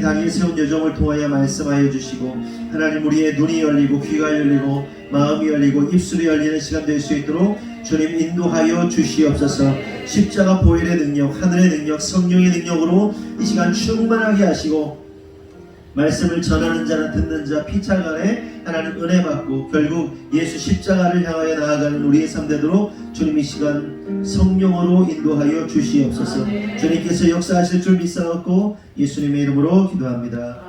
당일 세운 여정을 통하여 말씀하여 주시고 하나님 우리의 눈이 열리고 귀가 열리고 마음이 열리고 입술이 열리는 시간 될 수 있도록 주님 인도하여 주시옵소서. 십자가 보혈의 능력, 하늘의 능력, 성령의 능력으로 이 시간 충만하게 하시고 말씀을 전하는 자는 듣는 자 피차간에 하나님 은혜 받고 결국 예수 십자가를 향하여 나아가는 우리의 삶 되도록 주님 이 시간 성령으로 인도하여 주시옵소서. 주님께서 역사하실 줄 믿사옵고 예수님의 이름으로 기도합니다.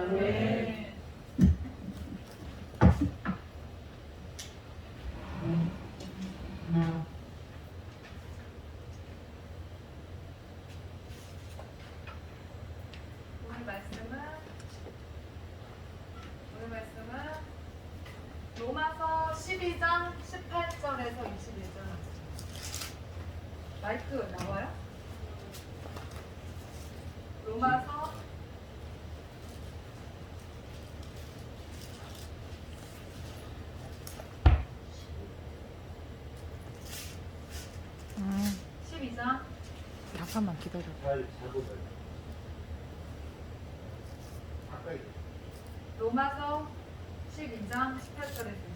로마서 12장 18절에서 21절. 마이크 나와요? 로마서 12장. 잠깐만 기다려. 로마서 12장 18절에서 20절.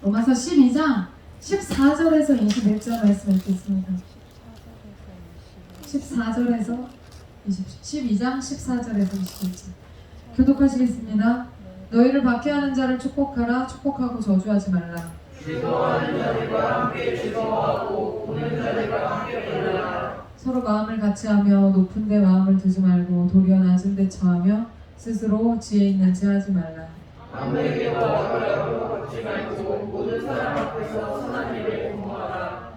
로마서 12장 14절에서 21절 말씀 읽겠습니다. 14절에서 12장 14절에서 21절 교독하시겠습니다. 너희를 박해하는 자를 축복하라. 축복하고 저주하지 말라. 즐거워하는 자들과 함께 즐거워하고 우는 자들과 함께 울라. 서로 마음을 같이하며 높은 데 마음을 두지 말고 도리어 낮은 데 처하며 스스로 지혜 있는 체 하지 말라. 남에게 도와주려고 하지 말고 모든 사람 앞에서 선한 일을 공모하라.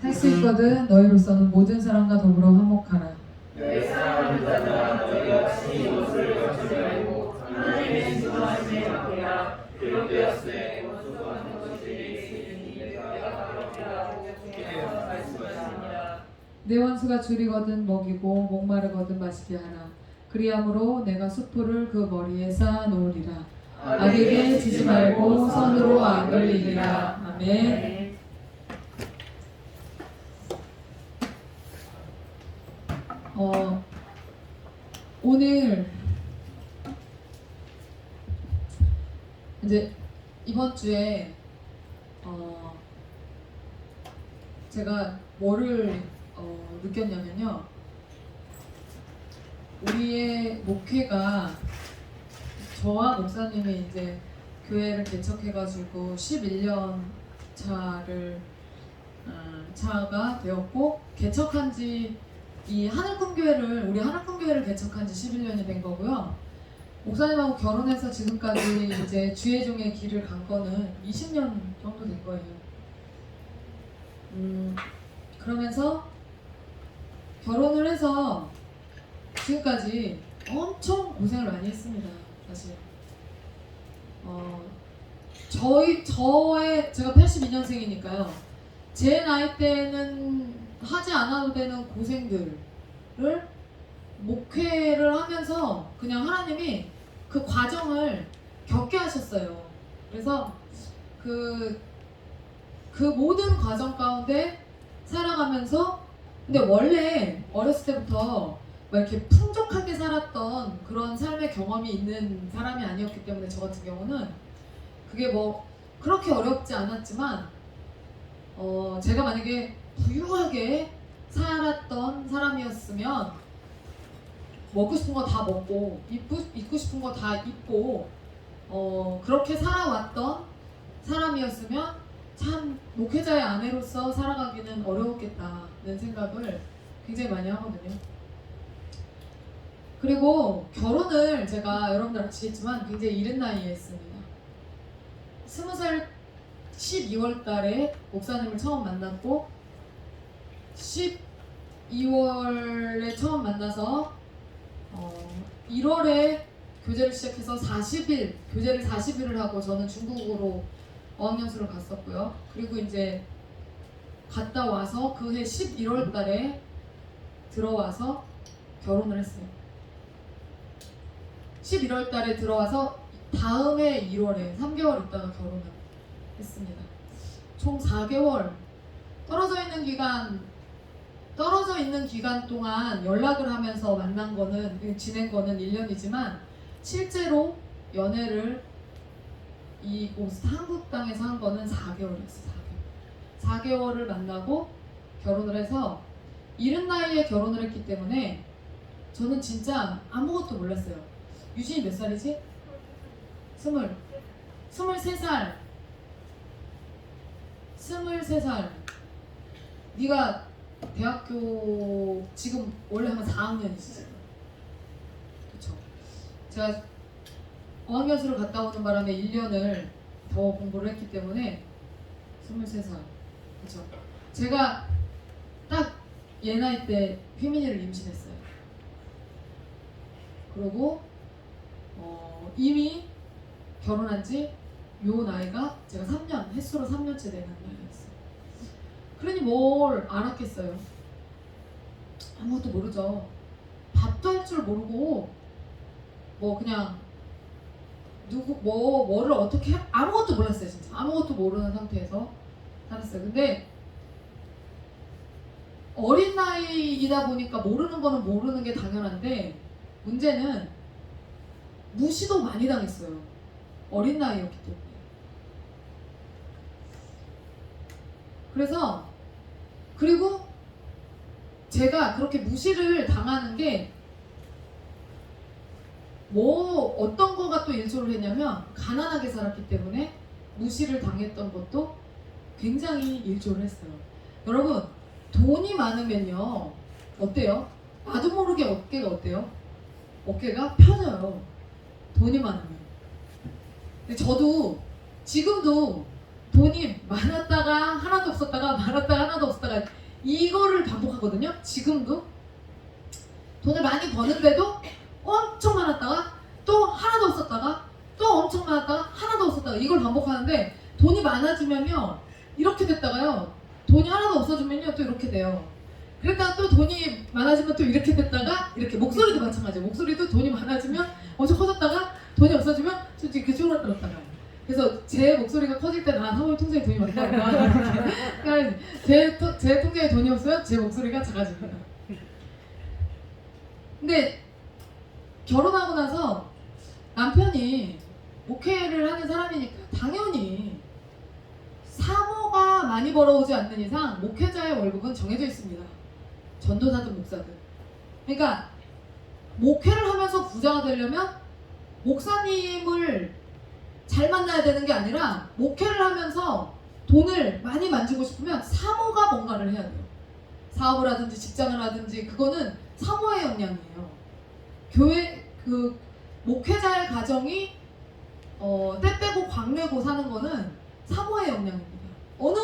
할 수 있거든 너희로서는 모든 사람과 더불어 화목하라. 내 사랑하는 자들아 너희가 친히 옷을 갖추지 말고 하나님의 신성하심에 맡기라. 기록되었으되 원수하는 것이 있으니 내가 그렇게 하고 주께서 말씀하시니라. 내 원수가 줄이거든 먹이고 목마르거든 마시게 하라. 그리함으로 내가 수풀을 그 머리에 쌓아 놓으리라. 악에게 지지 말고 선으로 악을 이기라. 아멘. 오늘 이제 이번 주에 제가 뭐를 느꼈냐면요. 우리의 목회가 저와 목사님이 이제 교회를 개척해가지고 11년 차가 되었고 개척한지 이 하늘꿈교회를 우리 하늘꿈교회를 개척한지 11년이 된 거고요. 목사님하고 결혼해서 지금까지 이제 주의 종의 길을 간 거는 20년 정도 된 거예요. 그러면서 결혼을 해서 지금까지 엄청 고생을 많이 했습니다. 사실 제가 82년생이니까요. 제 나이 때는 하지 않아도 되는 고생들을 목회를 하면서 그냥 하나님이 그 과정을 겪게 하셨어요. 그래서 그 모든 과정 가운데 살아가면서 근데 원래 어렸을 때부터 막 이렇게 풍족하게 살았던 그런 삶의 경험이 있는 사람이 아니었기 때문에 저 같은 경우는 그게 뭐 그렇게 어렵지 않았지만 제가 만약에 부유하게 살았던 사람이었으면 먹고 싶은 거 다 먹고 입고 싶은 거 다 입고 그렇게 살아왔던 사람이었으면 참 목회자의 아내로서 살아가기는 어려웠겠다는 생각을 굉장히 많이 하거든요. 그리고 결혼을 제가 여러분들 아시겠지만 굉장히 이른 나이에 했습니다. 20살 12월 달에 목사님을 처음 만났고 12월에 처음 만나서 1월에 교제를 시작해서 40일, 교제를 40일을 하고 저는 중국으로 어학연수를 갔었고요. 그리고 이제 갔다 와서 그해 11월 달에 들어와서 결혼을 했어요. 11월 달에 들어와서 다음해 1월에 3개월 있다가 결혼을 했습니다. 총 4개월 떨어져 있는 기간 동안 연락을 하면서 만난 거는, 지낸 거는 1년이지만 실제로 연애를 이곳 한국 땅에서 한 거는 4개월이었어요. 4개월을 만나고 결혼을 해서 이른 나이에 결혼을 했기 때문에 저는 진짜 아무것도 몰랐어요. 유진이 몇 살이지? 23살. 23살. 네가 대학교 지금 원래 하면 4학년이시잖아. 그쵸? 제가 어학연수를 갔다 오는 바람에 1년을 더 공부를 했기 때문에 23살. 그쵸? 제가 딱 얘 나이 때 휘민이를 임신했어요. 그리고 이미 결혼한 지 요 나이가 제가 3년, 햇수로 3년째 되는 나이였어요. 그러니 뭘 알았겠어요. 아무것도 모르죠. 밥도 할 줄 모르고 뭐 그냥 뭐를 어떻게 아무것도 몰랐어요. 진짜 아무것도 모르는 상태에서 살았어요. 근데 어린 나이이다 보니까 모르는 거는 모르는 게 당연한데 문제는 무시도 많이 당했어요. 어린 나이였기 때문에. 그래서 그리고 제가 그렇게 무시를 당하는 게 뭐 어떤 거가 또 일조를 했냐면 가난하게 살았기 때문에 무시를 당했던 것도 굉장히 일조를 했어요. 여러분 돈이 많으면요 어때요? 나도 모르게 어깨가 어때요? 어깨가 펴져요. 돈이 많으면. 근데 저도 지금도 돈이 많았다가 하나도 없었다가 많았다가 하나도 없었다가 이거를 반복하거든요. 지금도 돈을 많이 버는데도 엄청 많았다가 또 하나도 없었다가 또 엄청 많았다가 하나도 없었다가 이걸 반복하는데 돈이 많아지면요 이렇게 됐다가요 돈이 하나도 없어지면요 또 이렇게 돼요. 그랬다가 또 돈이 많아지면 또 이렇게 됐다가 이렇게. 목소리도 마찬가지예요. 목소리도 돈이 많아지면 엄청 커졌다가 돈이 없어지면 솔직히 그 쭈그러들었다가. 그래서 제 목소리가 커질 때 나 사모님 통장에 돈이 많다. 그러니까 제 통장에 돈이 없으면 제 목소리가 작아집니다. 근데 결혼하고 나서 남편이 목회를 하는 사람이니까 당연히 사모가 많이 벌어오지 않는 이상 목회자의 월급은 정해져 있습니다. 전도사든 목사든. 그러니까 목회를 하면서 부자가 되려면 목사님을 잘 만나야 되는 게 아니라 목회를 하면서 돈을 많이 만지고 싶으면 사모가 뭔가를 해야 돼요. 사업을 하든지 직장을 하든지 그거는 사모의 역량이에요. 교회 그 목회자의 가정이 때 빼고 광 내고 사는 거는 사모의 역량입니다. 어느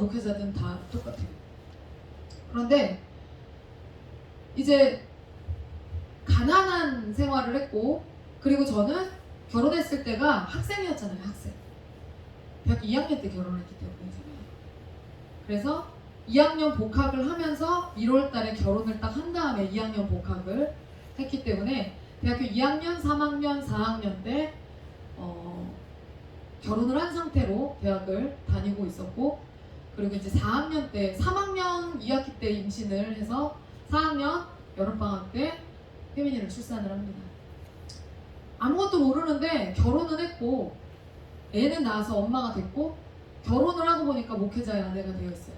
목회자든 다 똑같아요. 그런데 이제 가난한 생활을 했고 그리고 저는 결혼했을 때가 학생이었잖아요. 학생. 대학교 2학년 때 결혼했기 때문에 제가. 그래서 2학년 복학을 하면서 1월 달에 결혼을 딱 한 다음에 2학년 복학을 했기 때문에 대학교 2학년, 3학년, 4학년 때 결혼을 한 상태로 대학을 다니고 있었고 그리고 이제 4학년 때 3학년 2학기 때 임신을 해서 4학년 여름방학 때 혜민이를 출산을 합니다. 아무것도 모르는데 결혼은 했고 애는 낳아서 엄마가 됐고 결혼을 하고 보니까 목회자의 아내가 되었어요.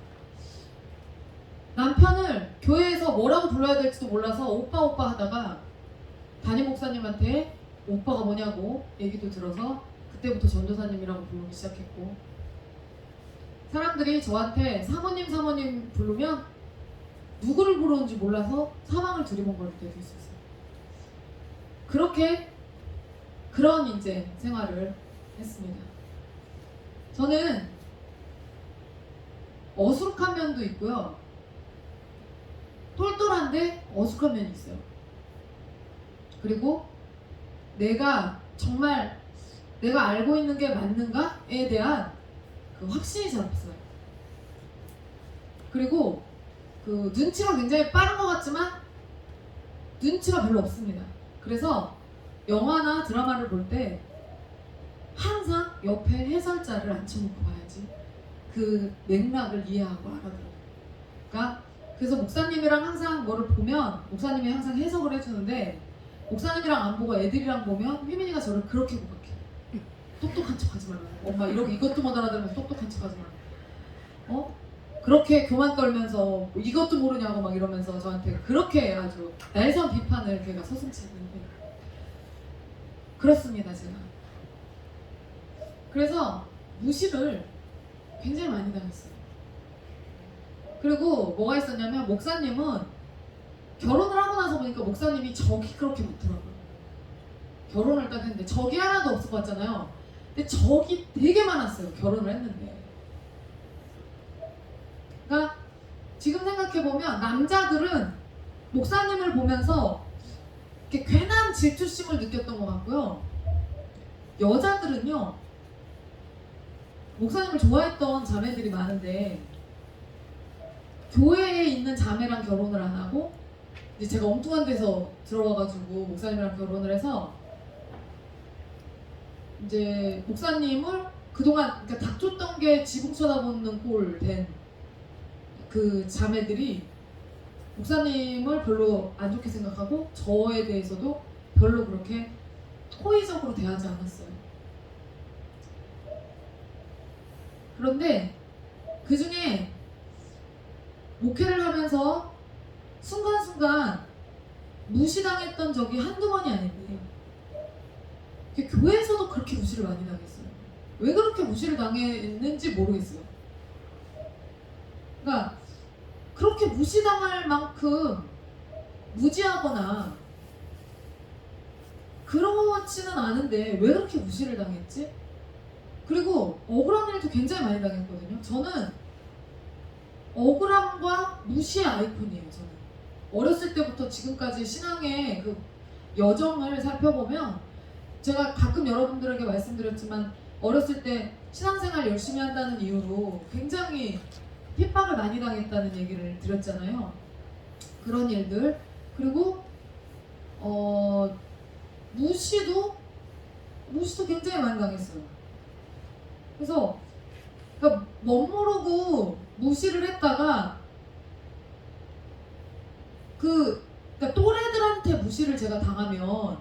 남편을 교회에서 뭐라고 불러야 될지도 몰라서 오빠 하다가 담임 목사님한테 오빠가 뭐냐고 얘기도 들어서 그때부터 전도사님이라고 부르기 시작했고 사람들이 저한테 사모님 부르면 누구를 부르는지 몰라서 사망을 두리번거릴 때도 있었어요. 그렇게 그런 이제 생활을 했습니다. 저는 어수룩한 면도 있고요. 순수한데 어숙한 면이 있어요. 그리고 내가 정말 내가 알고 있는 게 맞는가에 대한 그 확신이 잘 없어요. 그리고 그 눈치가 굉장히 빠른 것 같지만 눈치가 별로 없습니다. 그래서 영화나 드라마를 볼 때 항상 옆에 해설자를 앉혀놓고 봐야지 그 맥락을 이해하고 알아들어요. 그러니까 그래서 목사님이랑 항상 뭐를 보면 목사님이 항상 해석을 해주는데 목사님이랑 안 보고 애들이랑 보면 휘민이가 저를 그렇게 구박해. 똑똑한 척 하지 말라고. 엄마 이렇게 이것도 못 알아들으면서 똑똑한 척 하지 말라고. 그렇게 교만 떨면서 이것도 모르냐고 막 이러면서 저한테 그렇게 아주 날선 비판을 걔가 서슴지 했는데 그렇습니다 제가. 그래서 무시를 굉장히 많이 당했어요. 그리고 뭐가 있었냐면 목사님은 결혼을 하고 나서 보니까 목사님이 적이 그렇게 많더라고요. 결혼을 딱 했는데 적이 하나도 없을 것 같잖아요. 근데 적이 되게 많았어요. 결혼을 했는데. 그러니까 지금 생각해보면 남자들은 목사님을 보면서 이렇게 괜한 질투심을 느꼈던 것 같고요. 여자들은요 목사님을 좋아했던 자매들이 많은데 교회에 있는 자매랑 결혼을 안 하고 이제 제가 엉뚱한 데서 들어와가지고 목사님이랑 결혼을 해서 이제 목사님을 그동안 그러니까 닥쳤던 게 지붕 쳐다보는 꼴 된 그 자매들이 목사님을 별로 안 좋게 생각하고 저에 대해서도 별로 그렇게 호의적으로 대하지 않았어요. 그런데 그 중에 목회를 하면서 순간순간 무시당했던 적이 한두 번이 아닌데 교회에서도 그렇게 무시를 많이 당했어요. 왜 그렇게 무시를 당했는지 모르겠어요. 그러니까 그렇게 무시당할 만큼 무지하거나 그렇지는 않은데 왜 그렇게 무시를 당했지? 그리고 억울한 일도 굉장히 많이 당했거든요. 저는 억울함과 무시의 아이콘이에요. 저는 어렸을 때부터 지금까지 신앙의 그 여정을 살펴보면 제가 가끔 여러분들에게 말씀드렸지만 어렸을 때 신앙생활 열심히 한다는 이유로 굉장히 핍박을 많이 당했다는 얘기를 드렸잖아요. 그런 일들 그리고 무시도 굉장히 많이 당했어요. 그래서 그러니까 멋모르고 무시를 했다가 그러니까 또래들한테 무시를 제가 당하면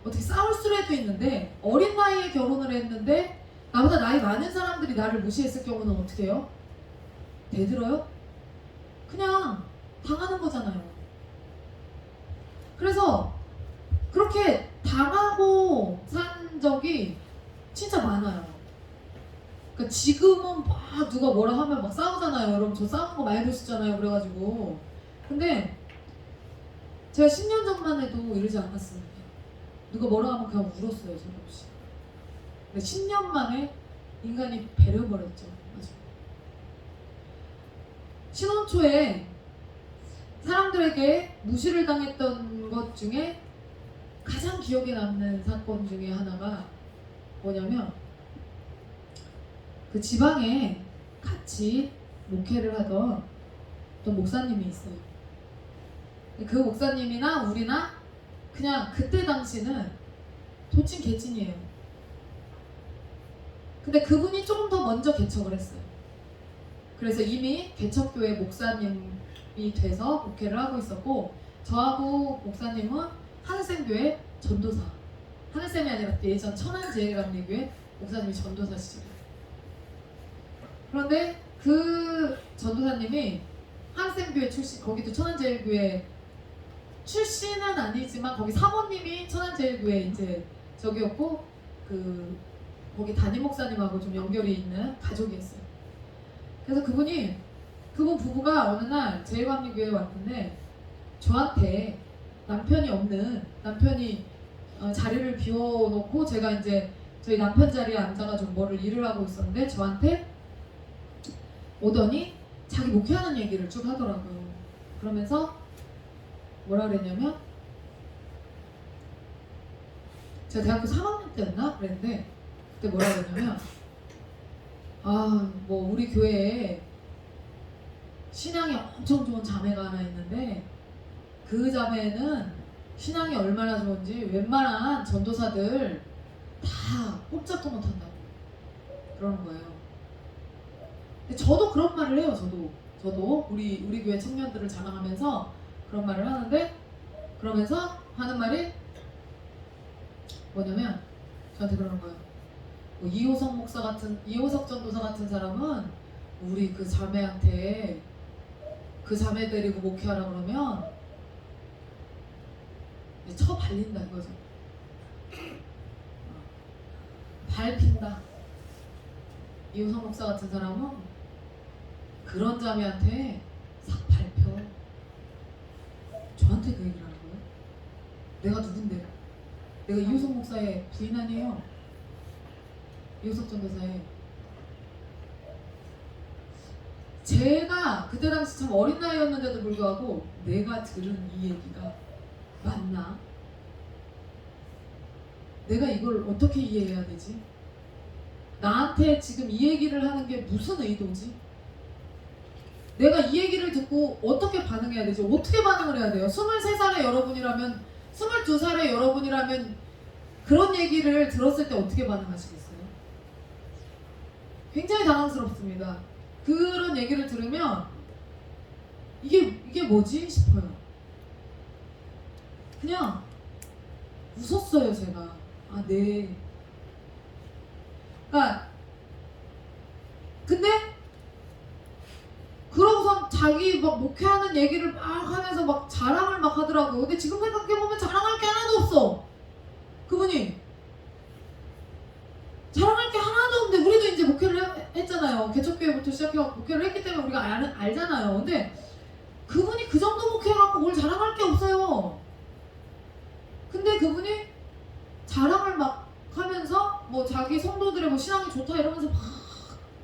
어떻게 싸울 수라도 있는데 어린 나이에 결혼을 했는데 나보다 나이 많은 사람들이 나를 무시했을 경우는 어떻게 해요? 대들어요? 그냥 당하는 거잖아요. 그래서 그렇게 당하고 산 적이 진짜 많아요. 그러니까 지금은 막 누가 뭐라 하면 막 싸우잖아요. 여러분 저 싸우는 거 많이 보시잖아요. 그래가지고 근데 제가 10년 전만 해도 이러지 않았습니다. 누가 뭐라 하면 그냥 울었어요. 저도 없이. 근데 10년 만에 인간이 배려버렸죠. 아주. 신혼 초에 사람들에게 무시를 당했던 것 중에 가장 기억에 남는 사건 중에 하나가 뭐냐면 그 지방에 같이 목회를 하던 어떤 목사님이 있어요. 그 목사님이나 우리나 그냥 그때 당시는 도친 개찐이에요. 근데 그분이 조금 더 먼저 개척을 했어요. 그래서 이미 개척교회 목사님이 돼서 목회를 하고 있었고 저하고 목사님은 하늘샘교회 전도사 하늘샘이 아니라 예전 천안제일감리교회 목사님이 전도사 시절이에요. 그런데 그 전도사님이 하늘샘교회 출신 거기도 천안제일교회 출신은 아니지만 거기 사모님이 천안제일교회 이제 저기였고 그 거기 담임 목사님하고 좀 연결이 있는 가족이었어요. 그래서 그분 부부가 어느 날 제일감리교회에 왔는데 저한테 남편이 자리를 비워놓고 제가 이제 저희 남편 자리에 앉아가지고 뭐를 일을 하고 있었는데 저한테 오더니 자기 목회하는 얘기를 쭉 하더라고요. 그러면서 뭐라 그랬냐면 제가 대학교 3학년 때였나 그랬는데 그때 뭐라 그랬냐면 뭐 우리 교회에 신앙이 엄청 좋은 자매가 하나 있는데 그 자매는 신앙이 얼마나 좋은지 웬만한 전도사들 다 꼼짝도 못한다고 그러는 거예요. 근데 저도 그런 말을 해요. 저도 우리 교회 청년들을 자랑하면서 그런 말을 하는데 그러면서 하는 말이 뭐냐면 저한테 그러는 거예요. 뭐 이호석 전도사 같은 사람은 우리 그 자매한테 그 자매 데리고 목회하라 그러면 쳐 발린다 이거죠. 밟힌다. 이호석 목사 같은 사람은 그런 자매한테 싹 밟혀. 저한테 그 얘기를 하는 거예요. 내가 누군데? 내가 이호석 목사의 부인 아니에요. 이호석 전도사의. 제가 그때 당시 참 어린 나이였는데도 불구하고 내가 들은 이 얘기가 맞나? 내가 이걸 어떻게 이해해야 되지? 나한테 지금 이 얘기를 하는 게 무슨 의도지? 내가 이 얘기를 듣고 어떻게 반응해야 되지? 어떻게 반응을 해야 돼요? 23살의 여러분이라면 22살의 여러분이라면 그런 얘기를 들었을 때 어떻게 반응하시겠어요? 굉장히 당황스럽습니다. 그런 얘기를 들으면 이게 뭐지 싶어요. 그냥 웃었어요 제가. 네. 그러니까 근데 그러고선 자기 막 목회하는 얘기를 막 하면서 막 자랑을 막 하더라고요. 근데 지금 생각해보면 자랑할 게 하나도 없어. 그분이 자랑할 게 하나도 없는데 우리도 이제 목회를 했잖아요. 개척교회부터 시작해서 목회를 했기 때문에 우리가 알잖아요. 근데 그분이 그 정도 목회해갖고 뭘 자랑할 게 없어요. 근데 그분이 자랑을 막 하면서 뭐 자기 성도들의 뭐 신앙이 좋다 이러면서 막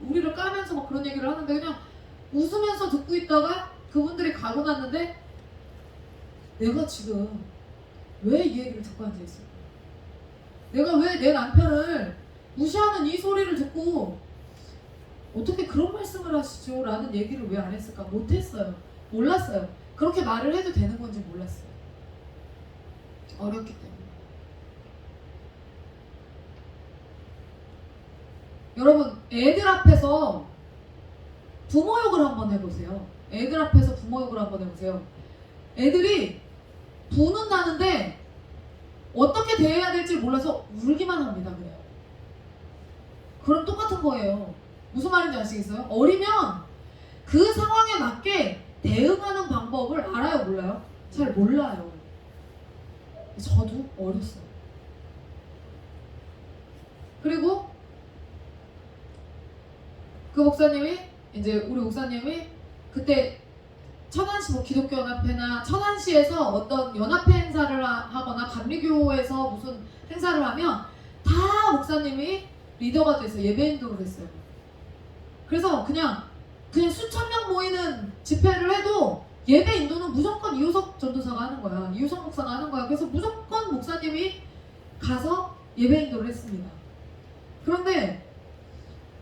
우리를 까면서 막 그런 얘기를 하는데 그냥 웃으면서 듣고 있다가 그분들이 가고 났는데 내가 지금 왜 이 얘기를 듣고 앉아있을까? 내가 왜 내 남편을 무시하는 이 소리를 듣고 어떻게 그런 말씀을 하시죠? 라는 얘기를 왜 안 했을까? 못했어요. 몰랐어요. 그렇게 말을 해도 되는 건지 몰랐어요. 어렵기 때문에. 여러분, 애들 앞에서 부모 욕을 한번 해보세요. 애들 앞에서 부모 욕을 한번 해보세요. 애들이 분은 나는데 어떻게 대해야 될지 몰라서 울기만 합니다. 그냥. 그럼 똑같은 거예요. 무슨 말인지 아시겠어요? 어리면 그 상황에 맞게 대응하는 방법을 알아요? 몰라요? 잘 몰라요. 저도 어렸어요. 그리고 그 목사님이 이제 우리 목사님이 그때 천안시 뭐 기독교연합회나 천안시에서 어떤 연합회 행사를 하거나 감리교에서 무슨 행사를 하면 다 목사님이 리더가 돼서 예배 인도를 했어요. 그래서 그냥 수천 명 모이는 집회를 해도 예배 인도는 무조건 이호석 전도사가 하는 거야. 이호석 목사가 하는 거야. 그래서 무조건 목사님이 가서 예배 인도를 했습니다. 그런데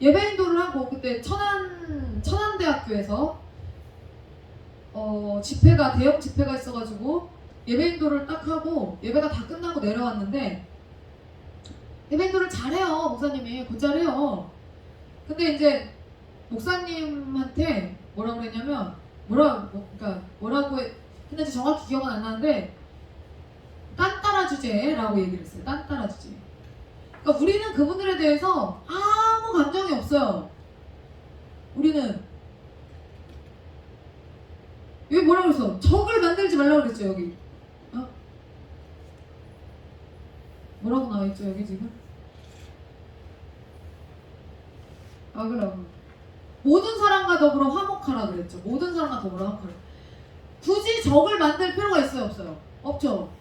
예배 인도를 하고 그때 천안대학교에서 대형 집회가 있어가지고 예배 인도를 딱 하고 예배가 다 끝나고 내려왔는데 예배 인도를 잘해요. 목사님이 곧잘해요. 근데 이제 목사님한테 뭐라고 그랬냐면 뭐라고 했는지 정확히 기억은 안 나는데 딴따라 주제라고 얘기를 했어요. 딴따라 주제. 그러니까 우리는 그분들에 대해서 아무 감정이 없어요. 우리는 여기 뭐라고 그랬어? 적을 만들지 말라고 그랬죠. 여기 뭐라고 나와있죠 여기 지금? 그럼 모든 사람과 더불어 화목하라 그랬죠. 모든 사람과 더불어 화목하라. 굳이 적을 만들 필요가 있어요? 없어요? 없죠.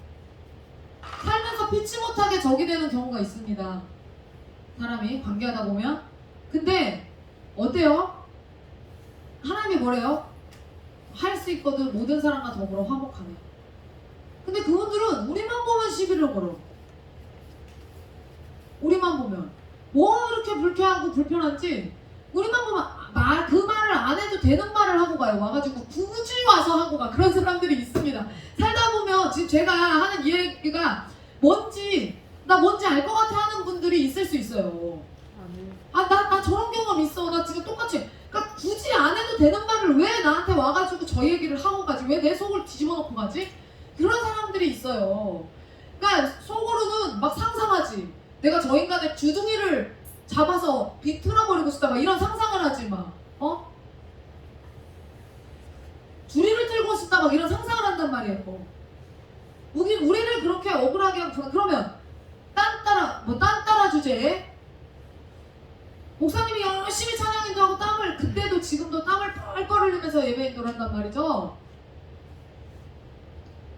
살면서 피치 못하게 적이 되는 경우가 있습니다. 사람이 관계하다 보면. 근데 어때요? 하나님이 뭐래요? 할 수 있거든 모든 사람과 더불어 화목하네. 근데 그분들은 우리만 보면 시비를 걸어. 우리만 보면 뭐가 그렇게 불쾌하고 불편한지 우리만 보면 그 말을 안 해도 되는 말을 하고 가요. 와가지고 굳이 와서 하고 가. 그런 사람들이 있습니다. 살다 보면 지금 제가 하는 이 얘기가 뭔지 알 것 같아 하는 분들이 있을 수 있어요. 나 저런 경험 있어. 나 지금 똑같이. 그러니까 굳이 안 해도 되는 말을 왜 나한테 와가지고 저 얘기를 하고 가지? 왜 내 속을 뒤집어 놓고 가지? 그런 사람들이 있어요. 그러니까 속으로는 막 상상하지. 내가 저 인간의 주둥이를 잡아서 비틀어버리고 싶다. 막 이런 상상을 하지 막. 주리를 틀고 싶다. 막 이런 상상을 한단 말이에요. 우리를 그렇게 억울하게 하고 그러면 딴 따라 주제에 목사님이 열심히 찬양인도하고 그때도 지금도 땀을 뻘뻘 흘리면서 예배인도를 한단 말이죠.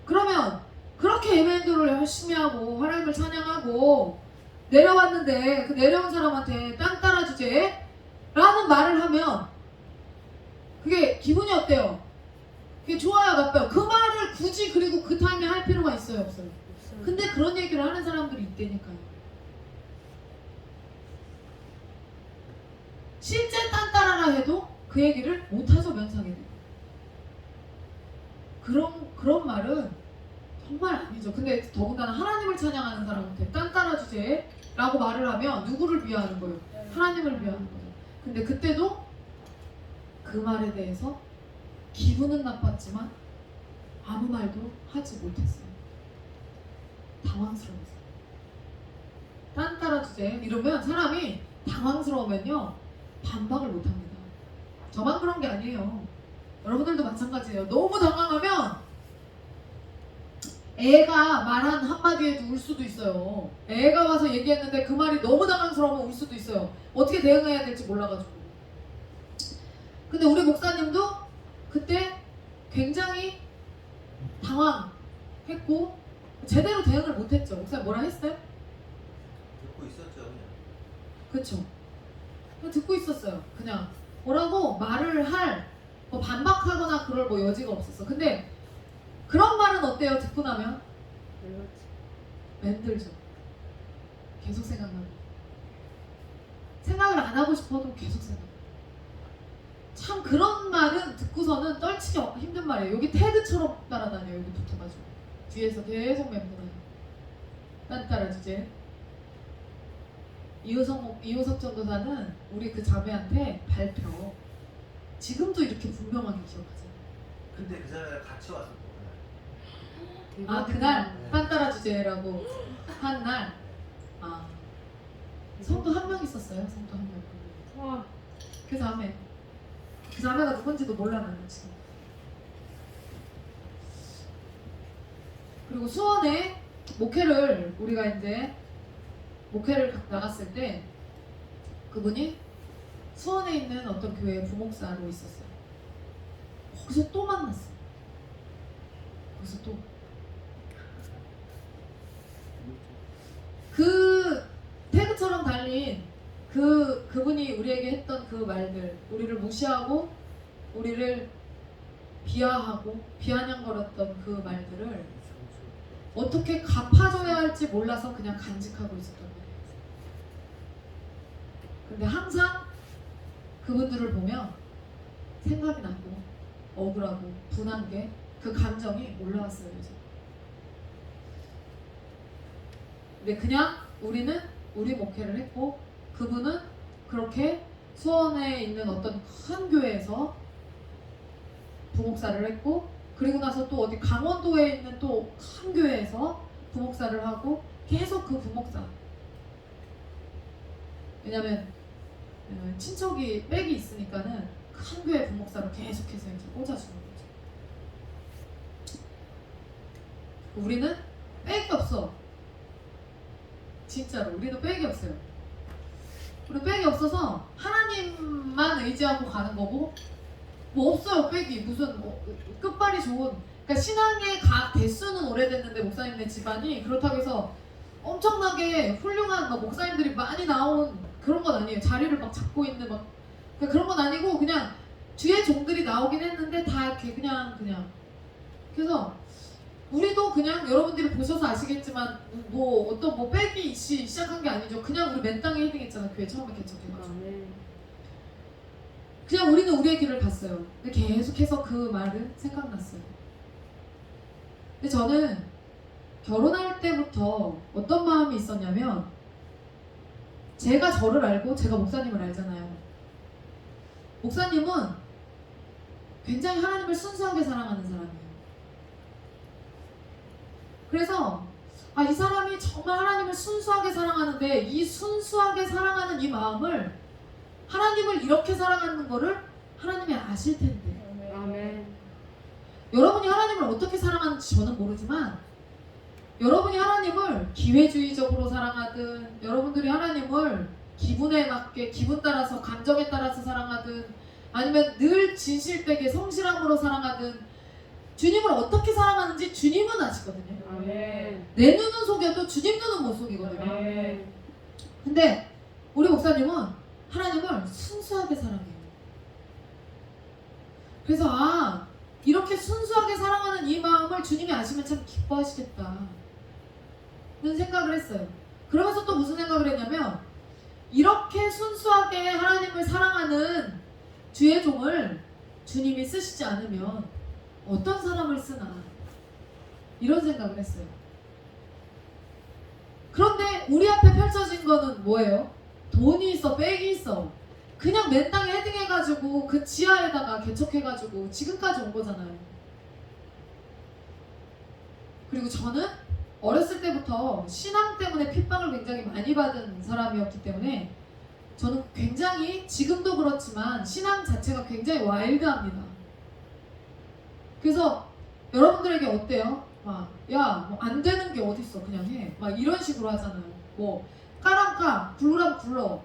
그러면 그렇게 예배인도를 열심히 하고 하나님을 찬양하고 내려왔는데 그 내려온 사람한테 딴 따라 주제 라는 말을 하면 그게 기분이 어때요? 그게 좋아요, 나빠요? 그 말을 굳이 그리고 그 타임에 할 필요가 있어요, 없어요? 근데 그런 얘기를 하는 사람들이 있다니까요. 실제 딴따라라 해도 그 얘기를 못해서 면상에 돼요. 그런 말은 정말 아니죠. 근데 더군다나 하나님을 찬양하는 사람한테 딴따라 주제라고 말을 하면 누구를 위하는 거예요? 하나님을 위하는 거예요. 근데 그때도 그 말에 대해서 기분은 나빴지만 아무 말도 하지 못했어요. 당황스러웠어요. 딴따라 주제 이러면 사람이 당황스러우면요 반박을 못합니다. 저만 그런 게 아니에요. 여러분들도 마찬가지예요. 너무 당황하면 애가 말한 한마디에도 울 수도 있어요. 애가 와서 얘기했는데 그 말이 너무 당황스러우면 울 수도 있어요. 어떻게 대응해야 될지 몰라가지고. 근데 우리 목사님도 그때 굉장히 당황했고 제대로 대응을 못했죠. 목사님 뭐라 했어요? 듣고 있었죠 그냥. 그쵸. 그냥 듣고 있었어요. 그냥 뭐라고 말을 뭐 반박하거나 그럴 뭐 여지가 없었어. 근데 그런 말은 어때요? 듣고 나면 맨들죠. 계속 생각나고 생각을 안 하고 싶어도 계속 생각. 참 그런 말은 듣고서는 떨치기 힘든 말이에요. 여기 태그처럼 따라다녀요. 여기 붙어가지고 뒤에서 계속 맴돌아요. 딴따라 주제. 이호석 전도사는 우리 그 자매한테 발표 지금도 이렇게 분명하게 기억하잖아요. 근데 그 사람이랑 같이 왔었고 그날 딴따라 주제라고 한 날 성도 한 명 있었어요. 성도 한 명. 그 자매가 누군지도 몰라 나는 지금. 그리고 수원에 우리가 이제 목회를 나갔을 때 그분이 수원에 있는 어떤 교회의 부목사로 있었어요. 거기서 또 만났어요. 거기서 또 그 태그처럼 달린 그분이 우리에게 했던 그 말들, 우리를 무시하고 우리를 비아냥거렸던 그 말들을 어떻게 갚아줘야 할지 몰라서 그냥 간직하고 있었던 거예요. 근데 항상 그분들을 보면 생각이 나고 억울하고 분한 게 그 감정이 올라왔어요. 이제. 근데 그냥 우리는 우리 목회를 했고 그분은 그렇게 수원에 있는 어떤 큰 교회에서 부목사를 했고 그리고 나서 또 어디 강원도에 있는 또 큰 교회에서 부목사를 하고 계속 그 부목사. 왜냐면 친척이 빽이 있으니까는 큰 교회 부목사로 계속해서 이제 꽂아주는 거죠. 우리는 빽이 없어. 진짜로 우리는 빽이 없어요. 우리 빽이 없어서 하나님만 의지하고 가는 거고 뭐 없어요. 빽이 무슨 끝발이 좋은 그러니까 신앙의 대수는 오래됐는데 목사님네 집안이 그렇다고 해서 엄청나게 훌륭한 목사님들이 많이 나온 그런 건 아니에요. 자리를 막 잡고 있는 그러니까 그런 건 아니고 그냥 주의 종들이 나오긴 했는데 다 이렇게 그냥 그래서 우리도 그냥 여러분들이 보셔서 아시겠지만 뭐 어떤 뭐 백이 시작한 게 아니죠. 그냥 우리 맨 땅에 헤딩했잖아. 교회 처음에 개척해가지고. 그냥 우리는 우리의 길을 갔어요. 근데 계속해서 그 말은 생각났어요. 근데 저는 결혼할 때부터 어떤 마음이 있었냐면 제가 저를 알고 제가 목사님을 알잖아요. 목사님은 굉장히 하나님을 순수하게 사랑하는 사람이에요. 그래서 이 사람이 정말 하나님을 순수하게 사랑하는데 이 순수하게 사랑하는 이 마음을 하나님을 이렇게 사랑하는 거를 하나님이 아실 텐데 아멘. 여러분이 하나님을 어떻게 사랑하는지 저는 모르지만 여러분이 하나님을 기회주의적으로 사랑하든 여러분들이 하나님을 기분에 맞게 기분 따라서 감정에 따라서 사랑하든 아니면 늘 진실되게 성실함으로 사랑하든 주님을 어떻게 사랑하는지 주님은 아시거든요. 아멘. 내 눈은 속여도 주님 눈은 못 속이거든요. 아멘. 근데 우리 목사님은 하나님을 순수하게 사랑해요. 그래서 이렇게 순수하게 사랑하는 이 마음을 주님이 아시면 참 기뻐하시겠다 는 생각을 했어요. 그러면서 또 무슨 생각을 했냐면 이렇게 순수하게 하나님을 사랑하는 주의 종을 주님이 쓰시지 않으면 어떤 사람을 쓰나 이런 생각을 했어요. 그런데 우리 앞에 펼쳐진 거는 뭐예요? 돈이 있어, 백이 있어. 그냥 맨 땅에 헤딩해가지고 그 지하에다가 개척해가지고 지금까지 온 거잖아요. 그리고 저는 어렸을 때부터 신앙 때문에 핍박을 굉장히 많이 받은 사람이었기 때문에 저는 굉장히 지금도 그렇지만 신앙 자체가 굉장히 와일드합니다. 그래서 여러분들에게 어때요? 뭐 안 되는 게 어딨어, 그냥 해. 막 이런 식으로 하잖아요. 뭐 까랑 까, 부르라면 불러.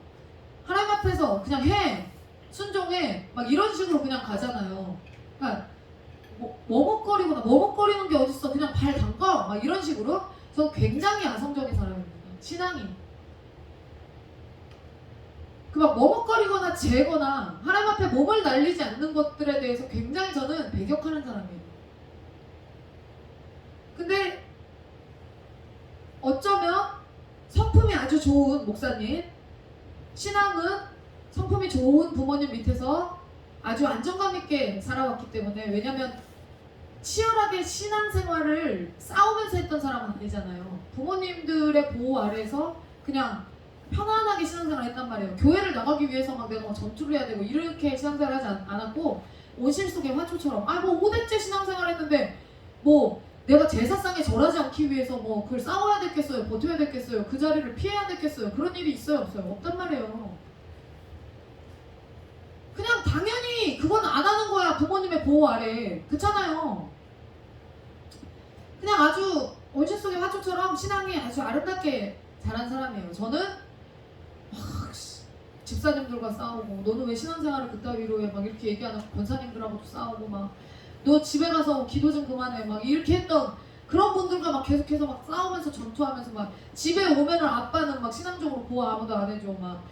하나님 앞에서 그냥 해, 순종해, 막 이런 식으로 그냥 가잖아요. 그러니까 머뭇거리는 게 어딨어, 그냥 발 담가, 막 이런 식으로. 저 굉장히 야성적인 사람입니다. 신앙이. 막 머뭇거리거나 재거나 하나님 앞에 몸을 날리지 않는 것들에 대해서 굉장히 저는 배격하는 사람이에요. 근데 어쩌면 성품이 아주 좋은 목사님, 신앙은 성품이 좋은 부모님 밑에서 아주 안정감 있게 살아왔기 때문에, 왜냐면 치열하게 신앙생활을 싸우면서 했던 사람은 아니잖아요. 부모님들의 보호 아래에서 그냥 편안하게 신앙생활을 했단 말이에요. 교회를 나가기 위해서 막 내가 전투를 해야 되고 이렇게 신앙생활을 하지 않았고, 온실 속의 화초처럼 뭐 5대째 신앙생활 했는데 뭐 내가 제사상에 절하지 않기 위해서 뭐 그걸 싸워야 됐겠어요? 버텨야 됐겠어요? 그 자리를 피해야 됐겠어요? 그런 일이 있어요? 없어요? 없단 말이에요. 그냥 당연히 그건 안 하는 거야. 부모님의 보호 아래. 그렇잖아요. 그냥 아주 온실 속의 화초처럼 신앙이 아주 아름답게 자란 사람이에요. 저는 막 집사님들과 싸우고, 너는 왜 신앙생활을 그따위로 해? 막 이렇게 얘기하는 권사님들하고도 싸우고, 막 너 집에 가서 기도 좀 그만해, 막 이렇게 했던 그런 분들과 막 계속해서 막 싸우면서 전투하면서, 막 집에 오면은 아빠는 막 신앙적으로 보호 아무도 안 해줘, 막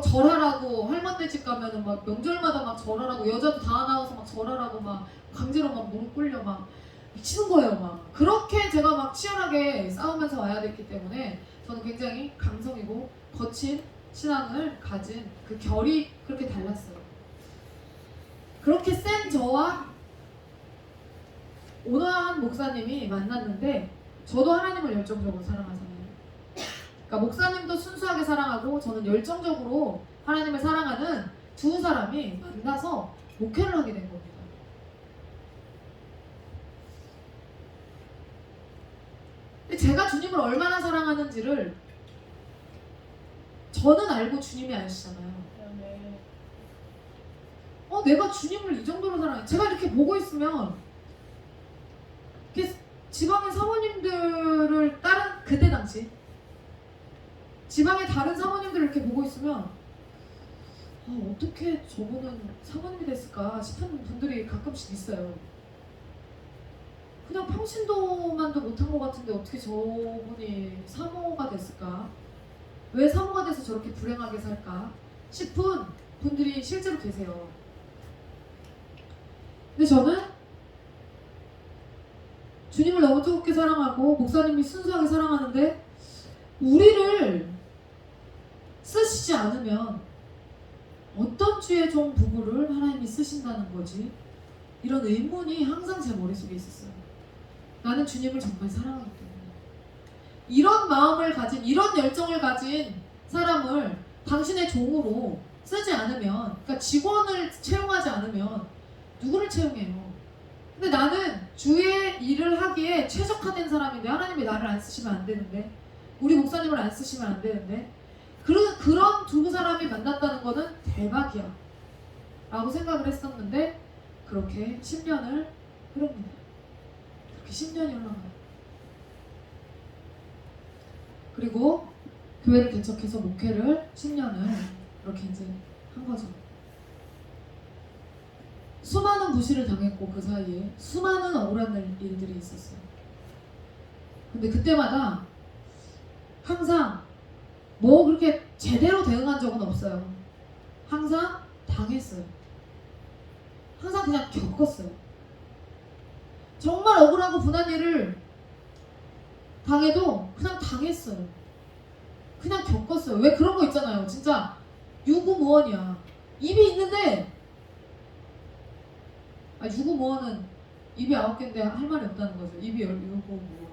절하라고, 할머니 집 가면은 막 명절마다 막 절하라고, 여자도 다 나와서 막 절하라고, 막 강제로 막 무릎 꿇려, 막 미치는 거예요. 막 그렇게 제가 막 치열하게 싸우면서 와야 됐기 때문에 저는 굉장히 감성이고 거친 신앙을 가진 그 결이 그렇게 달랐어요. 그렇게 센 저와 온화한 목사님이 만났는데, 저도 하나님을 열정적으로 사랑하잖아요. 그러니까 목사님도 순수하게 사랑하고 저는 열정적으로 하나님을 사랑하는 두 사람이 만나서 목회를 하게 된 겁니다. 근데 제가 주님을 얼마나 사랑하는지를 저는 알고 주님이 아시잖아요. 내가 주님을 이 정도로 사랑해. 제가 이렇게 보고 있으면 이렇게 지방의 사모님들을 다른, 그때 당시 지방의 다른 사모님들을 이렇게 보고 있으면 어떻게 저분은 사모님이 됐을까 싶은 분들이 가끔씩 있어요. 그냥 평신도만도 못한 것 같은데 어떻게 저분이 사모가 됐을까? 왜 사모가 돼서 저렇게 불행하게 살까 싶은 분들이 실제로 계세요. 근데 저는 그렇게 사랑하고 목사님이 순수하게 사랑하는데 우리를 쓰시지 않으면 어떤 주의 종 부부를 하나님이 쓰신다는 거지? 이런 의문이 항상 제 머릿속에 있었어요. 나는 주님을 정말 사랑하기 때문에. 이런 마음을 가진, 이런 열정을 가진 사람을 당신의 종으로 쓰지 않으면, 그러니까 직원을 채용하지 않으면 누구를 채용해요? 근데 나는 주의 일을 하기에 최적화된 사람인데 하나님이 나를 안 쓰시면 안 되는데, 우리 목사님을 안 쓰시면 안 되는데, 그런 두 사람이 만났다는 거는 대박이야 라고 생각을 했었는데 그렇게 10년을 흐릅니다. 그렇게 10년이 흘러가요. 그리고 교회를 개척해서 목회를 10년을 이렇게 이제 한 거죠. 수많은 부시를 당했고 그 사이에 수많은 억울한 일들이 있었어요. 근데 그때마다 항상 뭐 그렇게 제대로 대응한 적은 없어요. 항상 당했어요. 항상 그냥 겪었어요. 정말 억울하고 분한 일을 당해도 그냥 당했어요. 그냥 겪었어요. 왜 그런 거 있잖아요. 진짜 유구무원이야. 입이 있는데, 유구무원은 입이 9개인데 할 말이 없다는 거죠. 입이 유구무원.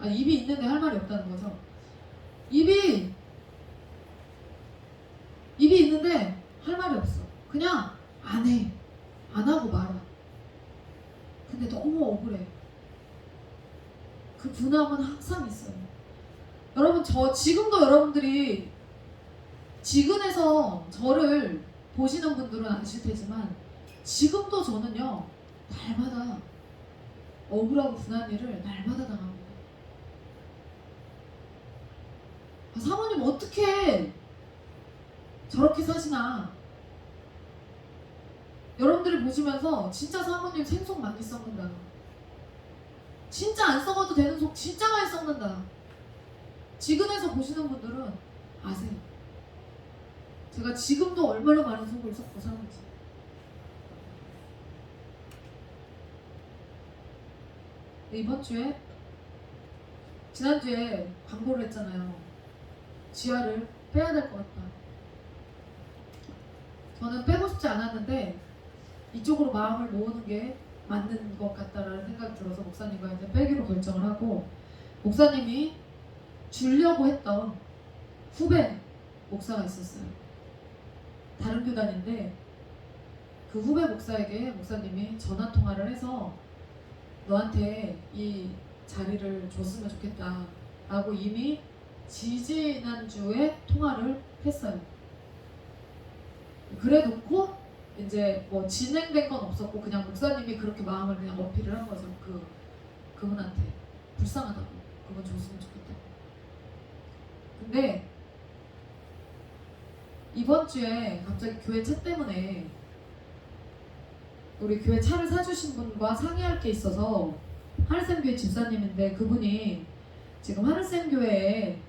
입이 있는데 할 말이 없다는 거죠. 입이 있는데 할 말이 없어. 그냥 안 해. 안 하고 말아. 근데 너무 억울해. 그 분함은 항상 있어요. 여러분, 지금도 여러분들이 지근에서 저를 보시는 분들은 아실 테지만 지금도 저는요, 날마다 억울하고 분한 일을 날마다 당합니다. 사모님 어떻게 저렇게 사시나? 여러분들이 보시면서 진짜 사모님 생속 많이 썩는다. 진짜 안 썩어도 되는 속 진짜 많이 썩는다. 지근에서 보시는 분들은 아세요. 제가 지금도 얼마나 많은 속을 썩고 사는지. 이번 주에, 지난주에 광고를 했잖아요. 지하를 빼야 될 것 같다. 저는 빼고 싶지 않았는데 이쪽으로 마음을 모으는 게 맞는 것 같다라는 생각이 들어서 목사님과 이제 빼기로 결정을 하고, 목사님이 주려고 했던 후배 목사가 있었어요. 다른 교단인데 그 후배 목사에게 목사님이 전화 통화를 해서 너한테 이 자리를 줬으면 좋겠다 라고 이미 지지난주에 통화를 했어요. 그래 놓고 이제 뭐 진행된 건 없었고 그냥 목사님이 그렇게 마음을 그냥 어필을 한 거죠. 그분한테 불쌍하다고, 그분 줬으면 좋겠다고. 근데 이번 주에 갑자기 교회 차 때문에 우리 교회 차를 사주신 분과 상의할 게 있어서, 하늘샘교회 집사님인데 그분이 지금 하늘샘교회에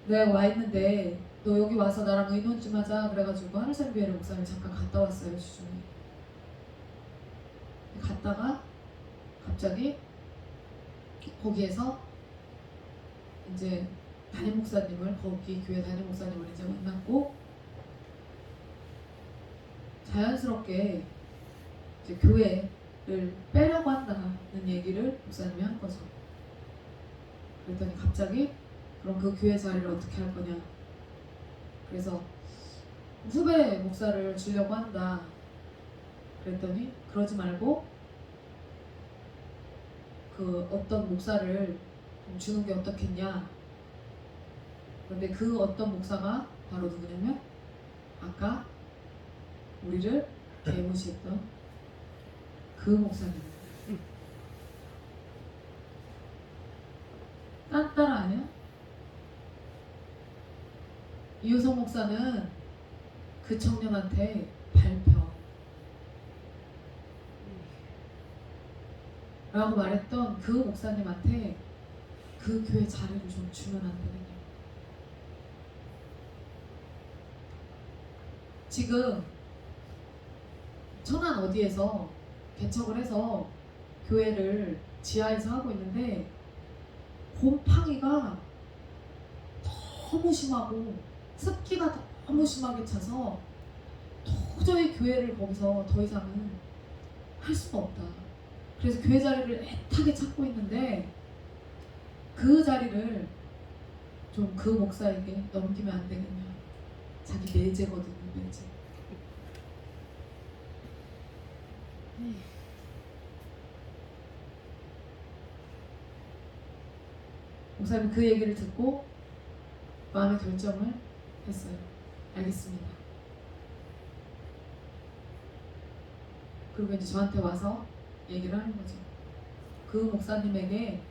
내가 와 있는데 너 여기 와서 나랑 의논 좀 하자 그래가지고 하늘샘교회를 목사님 잠깐 갔다 왔어요. 주중에 갔다가 갑자기 거기에서 이제 담임 목사님을, 거기 교회 담임 목사님을 이제 만났고 자연스럽게 이제 교회를 빼려고 한다는 얘기를 목사님이 한 거죠. 그랬더니 갑자기 그럼 그 교회 자리를 어떻게 할 거냐. 그래서 후배 목사를 주려고 한다. 그랬더니 그러지 말고 그 어떤 목사를 주는 게 어떻겠냐. 그런데 그 어떤 목사가 바로 누구냐면 아까 우리를 개무시했던 그 목사님입니다. 딴따라 아니야? 이효성 목사는 그 청년한테 발표 라고 말했던 그 목사님한테 그 교회 자리를 좀 주면 안 되느냐. 지금 천안 어디에서 개척을 해서 교회를 지하에서 하고 있는데 곰팡이가 너무 심하고 습기가 너무 심하게 차서 도저히 교회를 거기서 더 이상은 할 수가 없다. 그래서 교회 자리를 애타게 찾고 있는데 그 자리를 좀 그 목사에게 넘기면 안 되겠냐. 자기 매제거든요, 매제. 목사님 그 얘기를 듣고 마음의 결정을 했어요. 알겠습니다. 그리고 이제 저한테 와서 얘기를 하는 거죠. 그 목사님에게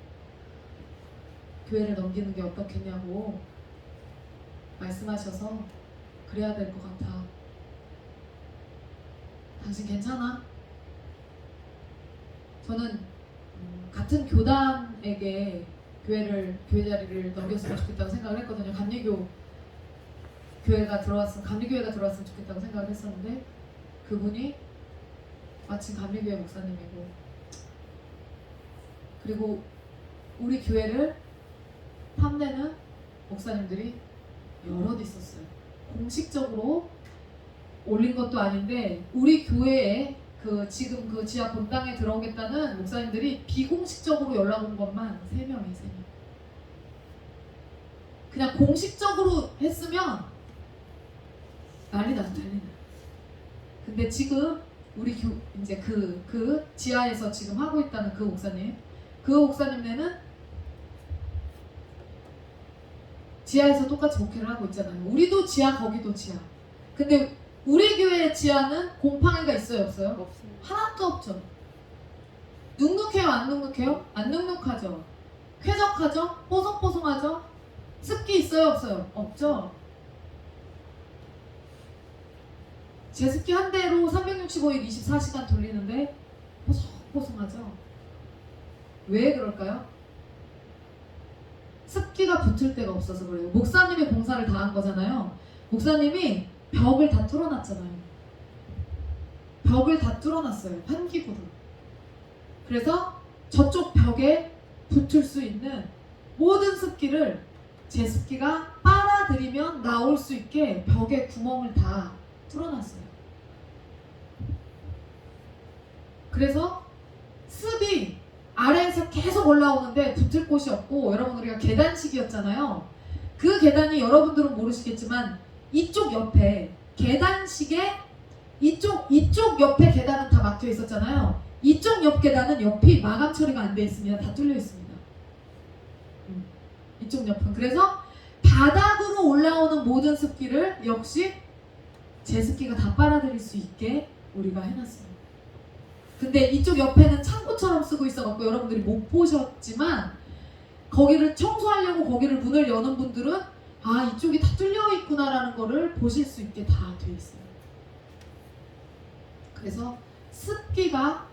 교회를 넘기는 게 어떻겠냐고 말씀하셔서 그래야 될 것 같아. 당신 괜찮아? 저는 같은 교단에게 교회 자리를 넘겼으면 좋겠다고 생각을 했거든요. 감리교회가 들어왔으면 좋겠다고 생각을 했었는데 그분이 마침 감리교회 목사님이고, 그리고 우리 교회를 탐내는 목사님들이 여럿 있었어요. 공식적으로 올린 것도 아닌데 우리 교회에 지금 그 지하 본당에 들어오겠다는 목사님들이 비공식적으로 연락 온 것만 3명이에요. 3명. 그냥 공식적으로 했으면 난리 나죠. 근데 지금 우리 이제 그 지하에서 지금 하고 있다는 그 목사님네는 지하에서 똑같이 목회를 하고 있잖아요. 우리도 지하, 거기도 지하. 근데 우리 교회 지하는 곰팡이가 있어요, 없어요? 없습니다. 하나도 없죠. 눅눅해요, 안 눅눅해요? 안 눅눅하죠. 쾌적하죠? 뽀송뽀송하죠? 습기 있어요, 없어요? 없죠. 제습기 한 대로 365일 24시간 돌리는데 뽀송뽀송하죠. 왜 그럴까요? 습기가 붙을 데가 없어서 그래요. 목사님이 공사를 다 한 거잖아요. 목사님이 벽을 다 뚫어놨잖아요. 벽을 다 뚫어놨어요. 환기구로. 그래서 저쪽 벽에 붙을 수 있는 모든 습기를 제습기가 빨아들이면 나올 수 있게 벽에 구멍을 다 뚫어놨어요. 그래서 습이 아래에서 계속 올라오는데 붙을 곳이 없고, 여러분 우리가 계단식이었잖아요. 그 계단이 여러분들은 모르시겠지만 이쪽 옆에 계단식에 이쪽 옆에 계단은 다 막혀 있었잖아요. 이쪽 옆 계단은 옆이 마감 처리가 안 돼 있습니다. 다 뚫려 있습니다. 이쪽 옆은. 그래서 바닥으로 올라오는 모든 습기를 역시 제습기가 다 빨아들일 수 있게 우리가 해놨습니다. 근데 이쪽 옆에는 창고처럼 쓰고 있어갖고 여러분들이 못 보셨지만, 거기를 청소하려고 거기를 문을 여는 분들은 아, 이쪽이 다 뚫려 있구나라는 거를 보실 수 있게 다 돼 있어요. 그래서 습기가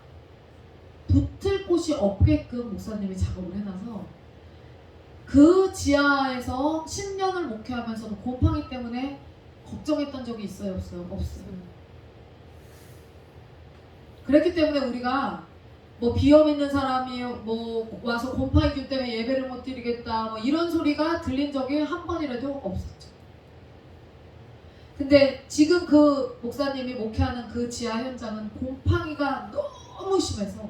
붙을 곳이 없게끔 목사님이 작업을 해놔서 그 지하에서 10년을 목회하면서도 곰팡이 때문에 걱정했던 적이 있어요, 없어요? 없어요. 그랬기 때문에 우리가 뭐 비염 있는 사람이 뭐 와서 곰팡이균 때문에 예배를 못 드리겠다 뭐 이런 소리가 들린 적이 한 번이라도 없었죠. 근데 지금 그 목사님이 목회하는 그 지하 현장은 곰팡이가 너무 심해서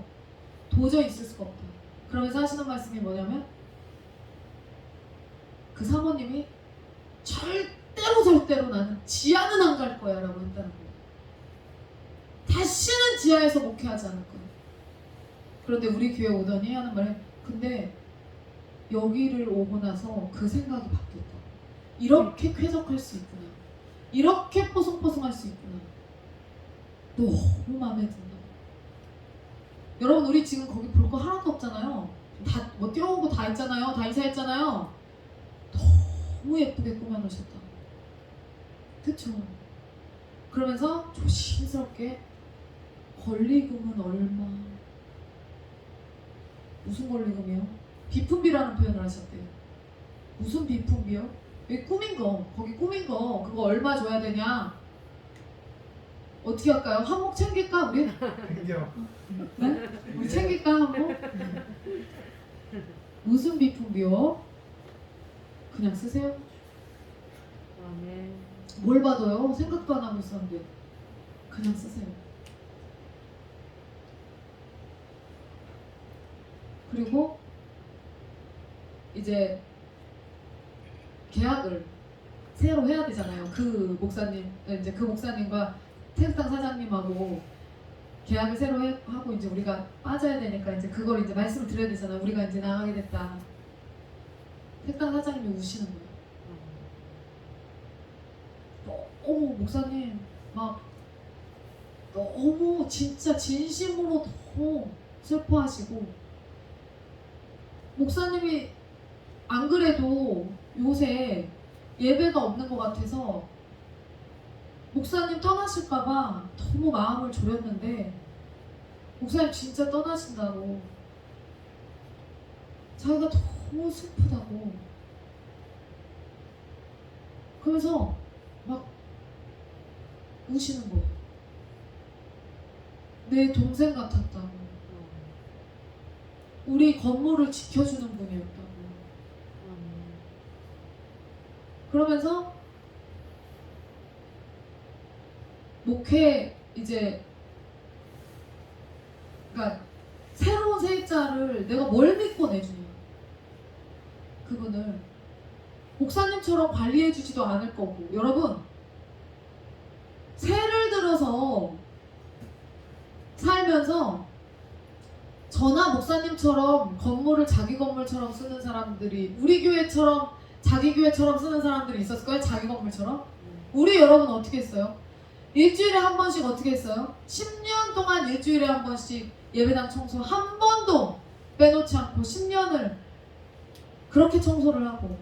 도저히 있을 수가 없다. 그러면서 하시는 말씀이 뭐냐면, 그 사모님이 절대로 나는 지하는 안 갈 거야 라고 했다는 거예요. 다시는 지하에서 목회하지 않을 거야. 그런데 우리 교회 오더니 하는 말이, 근데 여기를 오고 나서 그 생각이 바뀌었다. 이렇게 쾌적할 수 있구나. 이렇게 뽀송뽀송할 수 있구나. 너무 마음에 든다. 여러분 우리 지금 거기 볼 거 하나도 없잖아요. 다 뭐 띄워온 거 다 있잖아요. 다 이사했잖아요. 너무 예쁘게 꾸며놓으셨다. 그쵸? 그러면서 조심스럽게 권리금은 얼마? 무슨 권리금이요? 비품비라는 표현을 하셨대요. 무슨 비품비요? 여기 꾸민 거, 거기 꾸민 거, 그거 얼마 줘야 되냐? 어떻게 할까요? 한몫 챙길까 우리? 챙겨. 네? 우리 챙길까 한몫? 무슨 비품비요? 그냥 쓰세요. 아멘. 뭘 받아요? 생각도 안 하고 있었는데 그냥 쓰세요. 그리고 이제 계약을 새로 해야 되잖아요. 그 목사님, 이제 그 목사님과 태극당 사장님하고 계약을 새로 하고 이제 우리가 빠져야 되니까 이제 그걸 이제 말씀을 드려야 되잖아요. 우리가 이제 나가게 됐다. 태극당 사장님이 우시는 거예요. 너무 목사님 막 너무 진짜 진심으로 너무 슬퍼하시고, 목사님이 안 그래도 요새 예배가 없는 것 같아서 목사님 떠나실까봐 너무 마음을 졸였는데 목사님 진짜 떠나신다고, 자기가 너무 슬프다고 그러면서 막 우시는 거예요. 내 동생 같았다고, 우리 건물을 지켜주는 분이었다고. 그러면서 목회 이제 그러니까 새로운 세입자를 내가 뭘 믿고 내주냐, 그분을 목사님처럼 관리해주지도 않을 거고. 여러분, 새를 들어서 살면서 저나 목사님처럼 건물을 자기 건물처럼 쓰는 사람들이, 우리 교회처럼 자기 교회처럼 쓰는 사람들이 있었을까요? 자기 건물처럼? 우리 여러분 어떻게 했어요? 일주일에 한 번씩 어떻게 했어요? 10년 동안 일주일에 한 번씩 예배당 청소 한 번도 빼놓지 않고 10년을 그렇게 청소를 하고,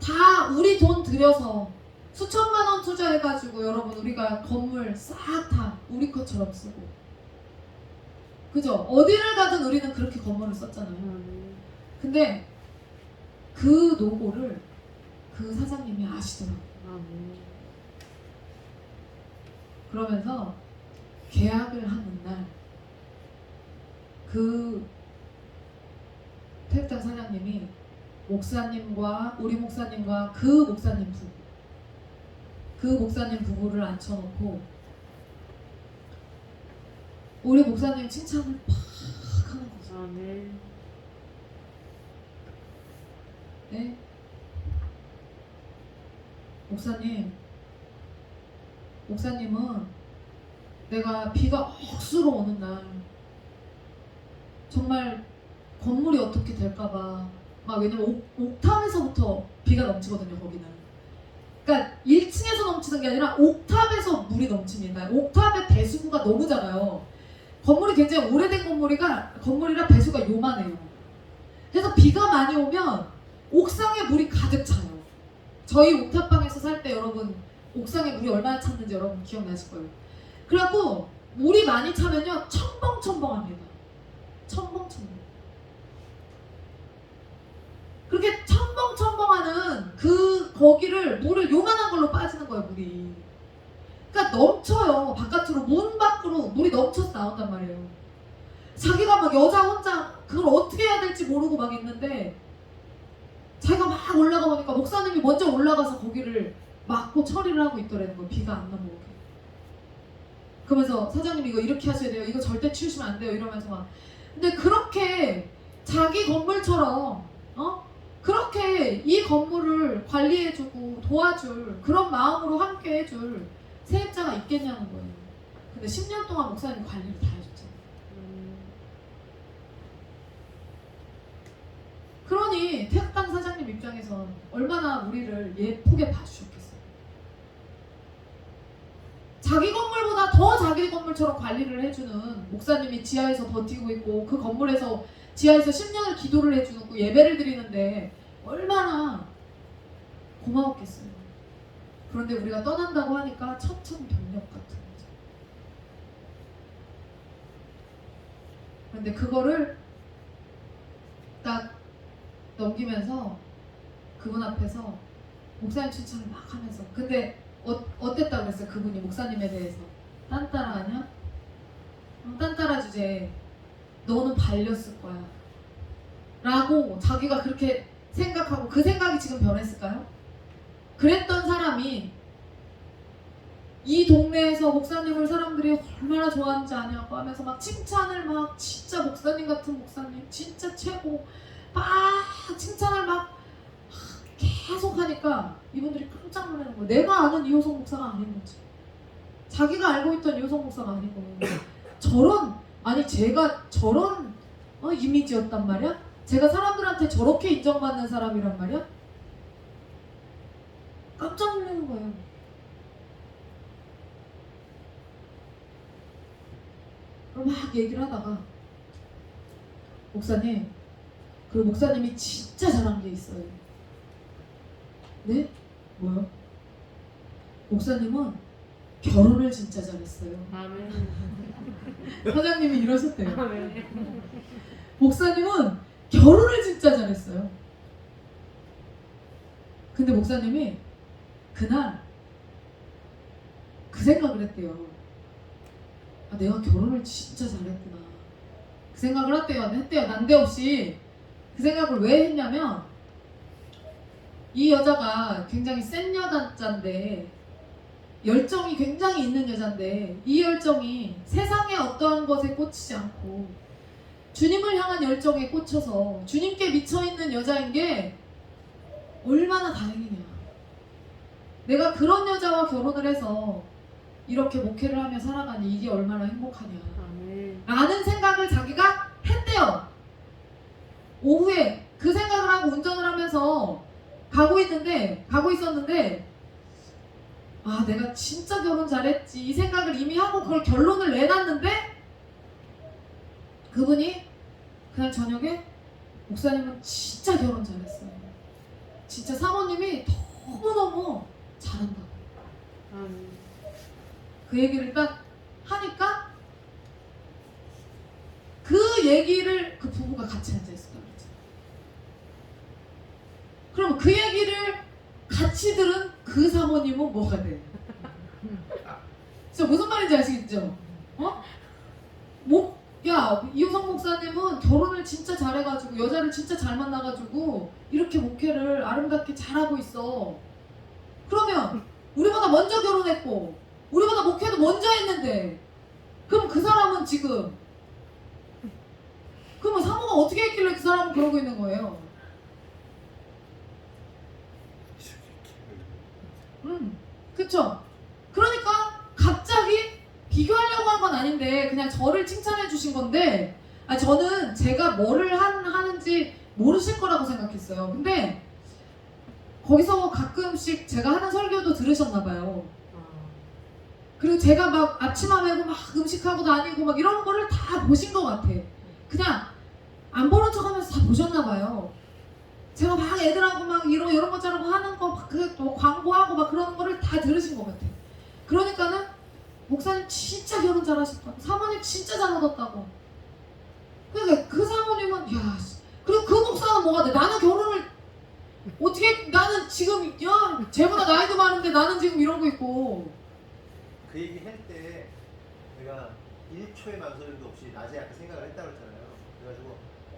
다 우리 돈 들여서 수천만 원 투자해가지고 여러분 우리가 건물 싹 다 우리 것처럼 쓰고, 그죠? 어디를 가든 우리는 그렇게 건물을 썼잖아요. 근데 그 노고를 그 사장님이 아시더라고요. 그러면서 계약을 하는 날 그 태극당 사장님이 목사님과 우리 목사님과 그 목사님 부부를 앉혀놓고 우리 목사님 칭찬을 팍 하는 거죠. 네? 목사님은 내가 비가 억수로 오는 날 정말 건물이 어떻게 될까봐 막, 왜냐면 옥탑에서부터 비가 넘치거든요, 거기는. 그러니까 1층에서 넘치는 게 아니라 옥탑에서 물이 넘칩니다. 옥탑의 배수구가 너무 작아요. 건물이 굉장히 오래된 건물이라 배수가 요만해요. 그래서 비가 많이 오면 옥상에 물이 가득 차요. 저희 옥탑방에서 살 때 여러분 옥상에 물이 얼마나 찼는지 여러분 기억나실 거예요. 그래갖고 물이 많이 차면요 첨벙첨벙합니다. 첨벙첨벙. 그렇게 첨벙첨벙하는 거기를 물을 요만한 걸로 빠지는 거예요, 물이. 그러니까 넘쳐요. 바깥으로, 문 밖으로 물이 넘쳐서 나온단 말이에요. 자기가 막 여자 혼자 그걸 어떻게 해야 될지 모르고 막 있는데 자기가 막 올라가 보니까 목사님이 먼저 올라가서 거기를 막고 처리를 하고 있더라는 거예요. 비가 안 넘어오게. 그러면서 사장님 이거 이렇게 하셔야 돼요. 이거 절대 치우시면 안 돼요. 이러면서 막. 근데 그렇게 자기 건물처럼 그렇게 이 건물을 관리해주고 도와줄 그런 마음으로 함께 해줄 세입자가 있겠냐는 거예요. 근데 10년 동안 목사님이 관리를 다 해줬잖아요. 그러니 태극당 사장님 입장에선 얼마나 우리를 예쁘게 봐주셨겠어요. 자기 건물보다 더 자기 건물처럼 관리를 해주는 목사님이 지하에서 버티고 있고 그 건물에서 지하에서 10년을 기도를 해주고 예배를 드리는데 얼마나 고마웠겠어요. 그런데 우리가 떠난다고 하니까 천천병력 같은 거죠. 그런데 그거를 딱 넘기면서 그분 앞에서 목사님 칭찬을 막 하면서, 근데 어땠다고 그랬어요? 그분이 목사님에 대해서 딴따라 하냐? 딴따라 주제. 너는 발렸을 거야. 라고 자기가 그렇게 생각하고 그 생각이 지금 변했을까요? 그랬던 사람이 이 동네에서 목사님을 사람들이 얼마나 좋아하는지 아냐고 하면서 막 칭찬을 막 진짜 목사님 같은 목사님 진짜 최고 막 칭찬을 막 계속 하니까 이분들이 깜짝 놀라는 거예요. 내가 아는 이호성 목사가 아닌 거지. 자기가 알고 있던 이호성 목사가 아닌 거예요. 제가 저런 이미지였단 말이야? 제가 사람들한테 저렇게 인정받는 사람이란 말이야? 깜짝 놀라는 거예요. 그럼 막 얘기를 하다가 목사님, 그리고 목사님이 진짜 잘한 게 있어요. 네? 뭐요? 목사님은 결혼을 진짜 잘했어요. 아멘. 사장님이 이러셨대요. 아멘. 목사님은 결혼을 진짜 잘했어요. 근데 목사님이 그날 그 생각을 했대요. 아, 내가 결혼을 진짜 잘했구나. 그 생각을 했대요. 난데없이 그 생각을 왜 했냐면 이 여자가 굉장히 센 여자인데 열정이 굉장히 있는 여잔데 이 열정이 세상의 어떠한 것에 꽂히지 않고 주님을 향한 열정에 꽂혀서 주님께 미쳐있는 여자인 게 얼마나 다행이냐. 내가 그런 여자와 결혼을 해서 이렇게 목회를 하며 살아가니 이게 얼마나 행복하냐 아멘. 라는 생각을 자기가 했대요. 오후에 그 생각을 하고 운전을 하면서 가고 있었는데 아, 내가 진짜 결혼 잘했지 이 생각을 이미 하고 그걸 결론을 내놨는데 그분이 그날 저녁에 목사님은 진짜 결혼 잘했어요. 진짜 사모님이 너무너무 잘한다고. 아멘. 그 얘기를 딱 하니까 그 얘기를 그 부부가 같이 앉아있었단 말이죠. 그럼 그 얘기를 같이 들은 그 사모님은 뭐가 돼? 진짜 무슨 말인지 아시겠죠? 이호성 목사님은 결혼을 진짜 잘해가지고 여자를 진짜 잘 만나가지고 이렇게 목회를 아름답게 잘하고 있어. 그러면 우리보다 먼저 결혼했고 우리보다 목회도 먼저 했는데 그럼 그 사람은 지금 그러면 사모가 어떻게 했길래 그 사람은 그러고 있는 거예요? 그쵸? 그러니까 갑자기 비교하려고 한 건 아닌데 그냥 저를 칭찬해 주신 건데 저는 제가 뭐를 하는지 모르실 거라고 생각했어요. 근데 거기서 가끔씩 제가 하는 설교도 들으셨나 봐요. 그리고 제가 막 앞치마 메고 막 음식하고 다니고 막 이런 거를 다 보신 것 같아. 그냥 안 보는 척 하면서 다 보셨나 봐요. 제가 막 애들하고 막 이런 거 저런 거 하는 거, 또 광고하고 막 그런 거를 다 들으신 것 같아. 그러니까는 목사님 진짜 결혼 잘하셨다고, 사모님 진짜 잘 얻었다고. 그러니까 그 사모님은 그리고 그 목사는 뭐가 돼? 나는 결혼을 어떻게 나는 지금 쟤보다 나이도 많은데 나는 지금 이런 거 있고. 그 얘기 할 때 내가 1초의 망설임도 없이 낮에 약간 생각을 했다고 했잖아요. 그래가지고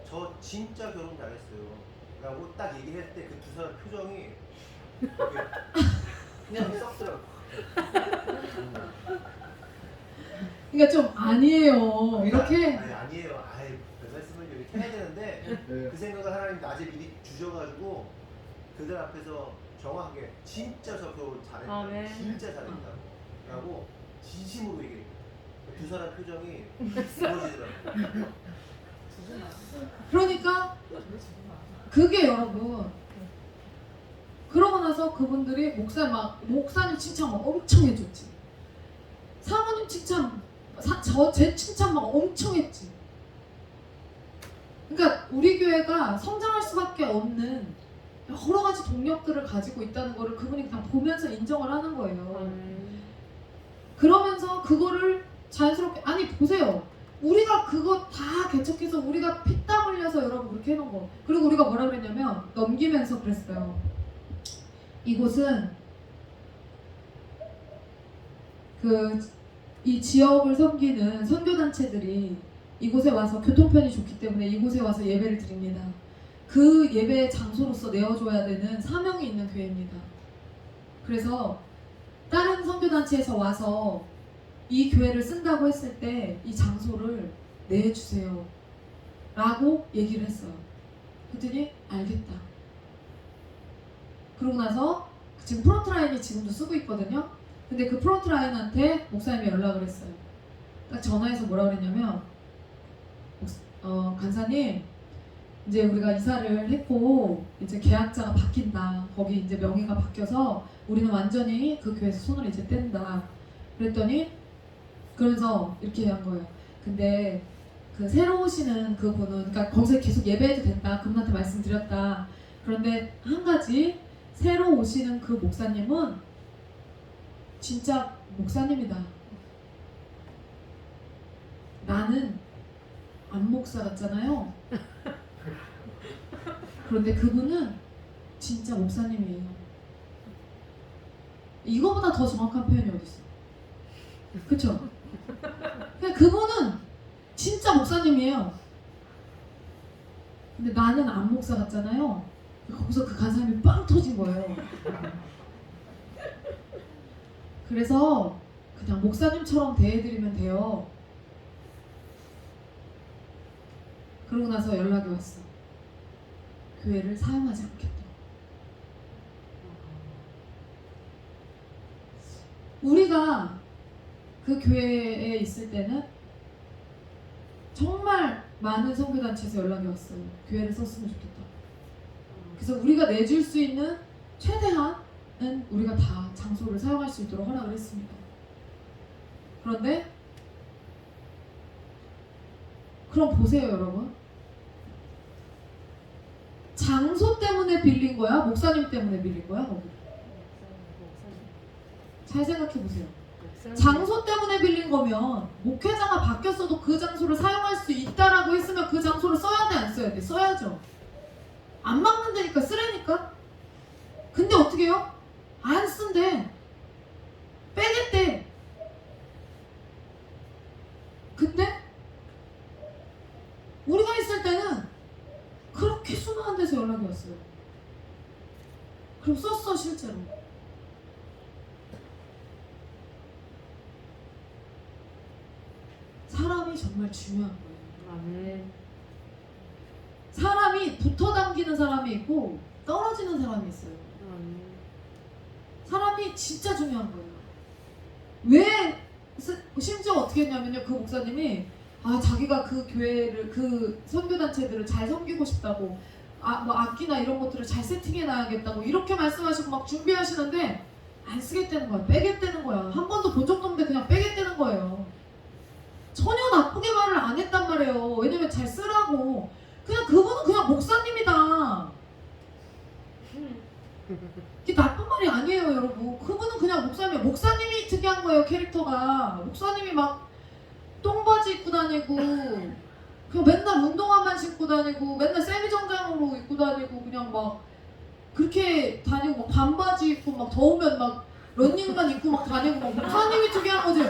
저 진짜 결혼 잘했어요 라고 딱 얘기할 때 그 두 사람 표정이 그냥 썩더라고. 그러니까 좀 아니에요 이렇게. 아니에요. 그 말씀을 이렇게 해야 되는데 그 생각을 하나님 낮에 미리 주셔가지고 그들 앞에서 정확하게 진짜 저 결혼 잘했다. 아멘. 진짜 잘했다 라고 진심으로 얘기해요. 두 사람 표정이 부러지더라고요. 그러니까 그게 여러분, 그러고 나서 그분들이 목사님 칭찬 막 엄청 해줬지. 사모님 칭찬, 제 칭찬 막 엄청 했지. 그러니까 우리 교회가 성장할 수밖에 없는 여러 가지 동력들을 가지고 있다는 거를 그분이 그냥 보면서 인정을 하는 거예요. 아멘. 그러면서 그거를 자연스럽게, 아니 보세요. 우리가 그거 다 개척해서 우리가 피땀 흘려서 여러분 그렇게 해놓은 거. 그리고 우리가 뭐라 그랬냐면 넘기면서 그랬어요. 이곳은 이 지역을 섬기는 선교단체들이 이곳에 와서 교통편이 좋기 때문에 이곳에 와서 예배를 드립니다. 그 예배 장소로서 내어줘야 되는 사명이 있는 교회입니다. 그래서 다른 선교단체에서 와서 이 교회를 쓴다고 했을 때 이 장소를 내주세요 라고 얘기를 했어요. 그랬더니 알겠다. 그러고 나서 지금 프론트라인이 지금도 쓰고 있거든요. 근데 그 프론트라인한테 목사님이 연락을 했어요. 딱 전화해서 뭐라 그랬냐면 간사님 이제 우리가 이사를 했고 이제 계약자가 바뀐다. 거기 이제 명의가 바뀌어서 우리는 완전히 그 교회에서 손을 이제 뗀다. 그랬더니 그러면서 이렇게 한 거예요. 근데 그 새로 오시는 그 분은 그러니까 거기서 계속 예배해도 된다. 그분한테 말씀드렸다. 그런데 한 가지 새로 오시는 그 목사님은 진짜 목사님이다. 나는 안 목사 같잖아요. 그런데 그분은 진짜 목사님이에요. 이거보다 더 정확한 표현이 어디 있어? 그쵸? 그냥 그분은 진짜 목사님이에요. 근데 나는 안 목사 같잖아요. 거기서 그 간사람이 빵 터진 거예요. 그래서 그냥 목사님처럼 대해드리면 돼요. 그러고 나서 연락이 왔어. 교회를 사용하지 않겠다. 우리가 그 교회에 있을 때는 정말 많은 선교단체에서 연락이 왔어요. 교회를 썼으면 좋겠다. 그래서 우리가 내줄 수 있는 최대한은 우리가 다 장소를 사용할 수 있도록 허락을 했습니다. 그런데 그럼 보세요 여러분. 장소 때문에 빌린 거야? 목사님 때문에 빌린 거야? 거기? 잘 생각해 보세요. 장소 때문에 빌린 거면 목회자가 바뀌었어도 그 장소를 사용할 수 있다라고 했으면 그 장소를 써야 돼, 안 써야 돼? 써야죠. 안 막는다니까 쓰라니까. 근데 어떻게 해요? 안 쓴대. 빼겠대. 근데 우리가 있을 때는 그렇게 수많은 데서 연락이 왔어요. 그럼 썼어 실제로. 사람이 정말 중요한 거예요. 아멘. 사람이 붙어 당기는 사람이 있고 떨어지는 사람이 있어요. 아멘. 사람이 진짜 중요한 거예요. 왜 심지어 어떻게 했냐면요. 그 목사님이 자기가 그 교회를 그 선교단체들을 잘 섬기고 싶다고 뭐 악기나 이런 것들을 잘 세팅해 놔야겠다고 이렇게 말씀하시고 막 준비하시는데 안 쓰겠다는 거야. 빼겠다는 거야. 한 번도 본 적도 없는데 그냥 빼겠다는 거예요. 전혀 나쁘게 말을 안 했단 말이에요. 왜냐면 잘 쓰라고. 그냥 그분은 그냥 목사님이다. 이게 나쁜 말이 아니에요 여러분. 그분은 그냥 목사님이에요. 목사님이 특이한 거예요 캐릭터가. 목사님이 막 똥바지 입고 다니고 그냥 맨날 운동화만 신고 다니고 맨날 세미정장으로 입고 다니고 그냥 막 그렇게 다니고 막 반바지 입고 막 더우면 막 러닝만 입고 막 다니고 막 목사님이 특이한 거지.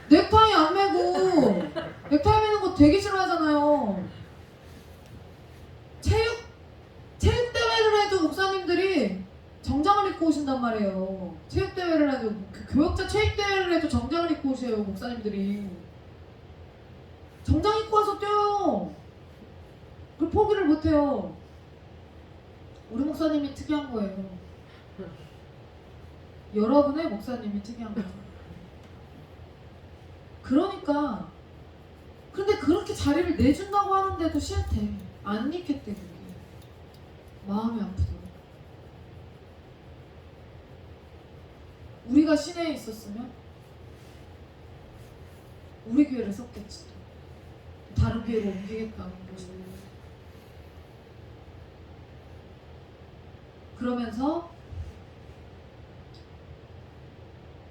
넥타이 안 매고 넥타이 매는 거 되게 싫어하잖아요. 체육대회를 해도 목사님들이 정장을 입고 오신단 말이에요. 체육대회를 해도 교역자 체육대회를 해도 정장을 입고 오세요 목사님들이. 정장 입고 와서 뛰어요. 그걸 포기를 못해요. 우리 목사님이 특이한 거예요. 여러분의 목사님이 특이한 거예요. 그러니까 근데 그렇게 자리를 내준다고 하는데도 싫대. 안 입겠대 그게. 마음이 아프더라고. 우리가 시내에 있었으면 우리 교회를 썼겠지. 다른 교회로 옮기겠다는 거지. 그러면서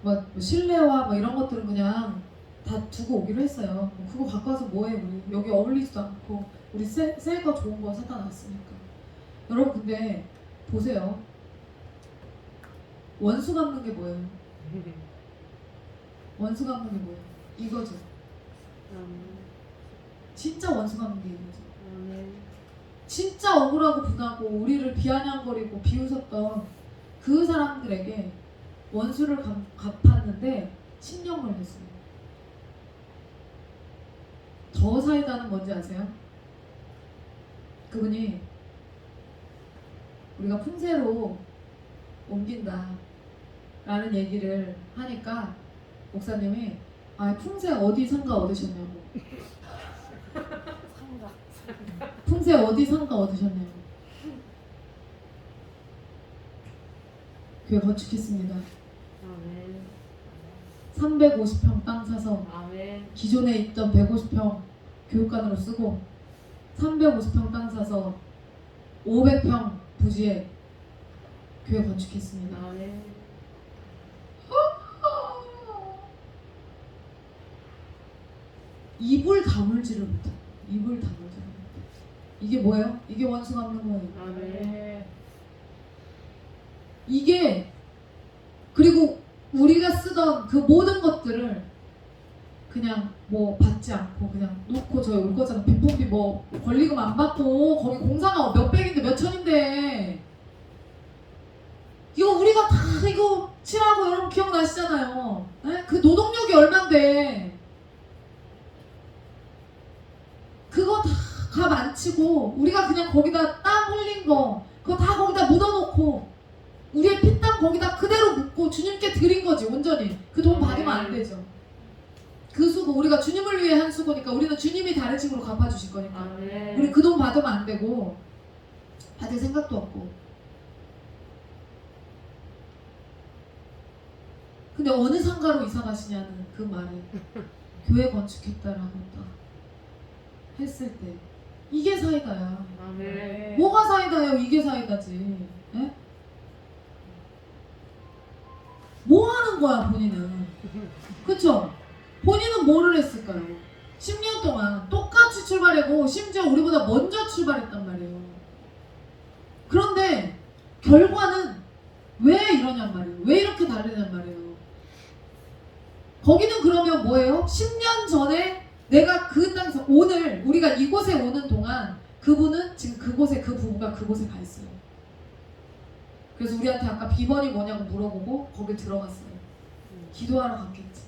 뭐 실내화 뭐 이런 것들은 그냥 다 두고 오기로 했어요. 뭐 그거 갖고 와서 뭐해 우리 여기 어울리지도 않고 우리 새 거 좋은 거 사다 놨으니까. 여러분 근데 보세요. 원수 갚는 게 뭐예요? 원수 갚는 게 뭐예요? 이거죠. 진짜 원수 갚는 게 이거죠. 아멘. 진짜 억울하고 분하고 우리를 비아냥거리고 비웃었던 그 사람들에게 원수를 갚았는데 10년 걸렸어요. 더 사이다는 뭔지 아세요? 그분이 우리가 풍세로 옮긴다 라는 얘기를 하니까 목사님이 풍세 어디 상가 얻으셨냐고. 상가. 풍세 어디 상가 얻으셨냐고. 교회 건축했습니다. 아멘. 350평 땅 사서 아멘. 기존에 있던 150평 교육관으로 쓰고 350평 땅 사서 500평 부지에 교회 건축했습니다. 아멘. 입을 다물지를 못해. 입을 다물지를 못해. 이게 뭐예요? 이게 원수 갚는 거예요. 아멘. 이게 그리고 우리가 쓰던 그 모든 것들을 그냥 뭐 받지 않고 그냥 놓고 저희 올 거잖아. 비품비 뭐 권리금 안 받고 거기 공사가 몇 백인데 몇 천인데 이거 우리가 다 이거 칠하고 여러분 기억나시잖아요. 에? 그 노동력이 얼만데 그거 다 값 안 치고 우리가 그냥 거기다 땀 흘린 거 그거 다 거기다 묻어놓고 우리의 피땀 거기다 그대로 묻고 주님께 드린 거지 온전히. 그 돈 받으면 안 되죠. 그 수고 우리가 주님을 위해 한 수고니까 우리는 주님이 다른 식으로 갚아주실 거니까 아멘. 우리 그 돈 받으면 안 되고 받을 생각도 없고. 근데 어느 상가로 이사 가시냐는 그 말에 교회 건축했다라고 딱 했을 때 이게 사이다야. 아멘. 뭐가 사이다예요? 이게 사이다지. 에? 뭐 하는 거야 본인은? 그쵸? 본인은 뭐를 했을까요? 10년 동안 똑같이 출발하고 심지어 우리보다 먼저 출발했단 말이에요. 그런데 결과는 왜 이러냔 말이에요. 왜 이렇게 다르냔 말이에요. 거기는 그러면 뭐예요? 10년 전에 내가 그 땅에서 오늘 우리가 이곳에 오는 동안 그분은 지금 그곳에 그 부부가 그곳에 가 있어요. 그래서 우리한테 아까 비번이 뭐냐고 물어보고 거기 들어갔어요. 기도하러 갔겠지.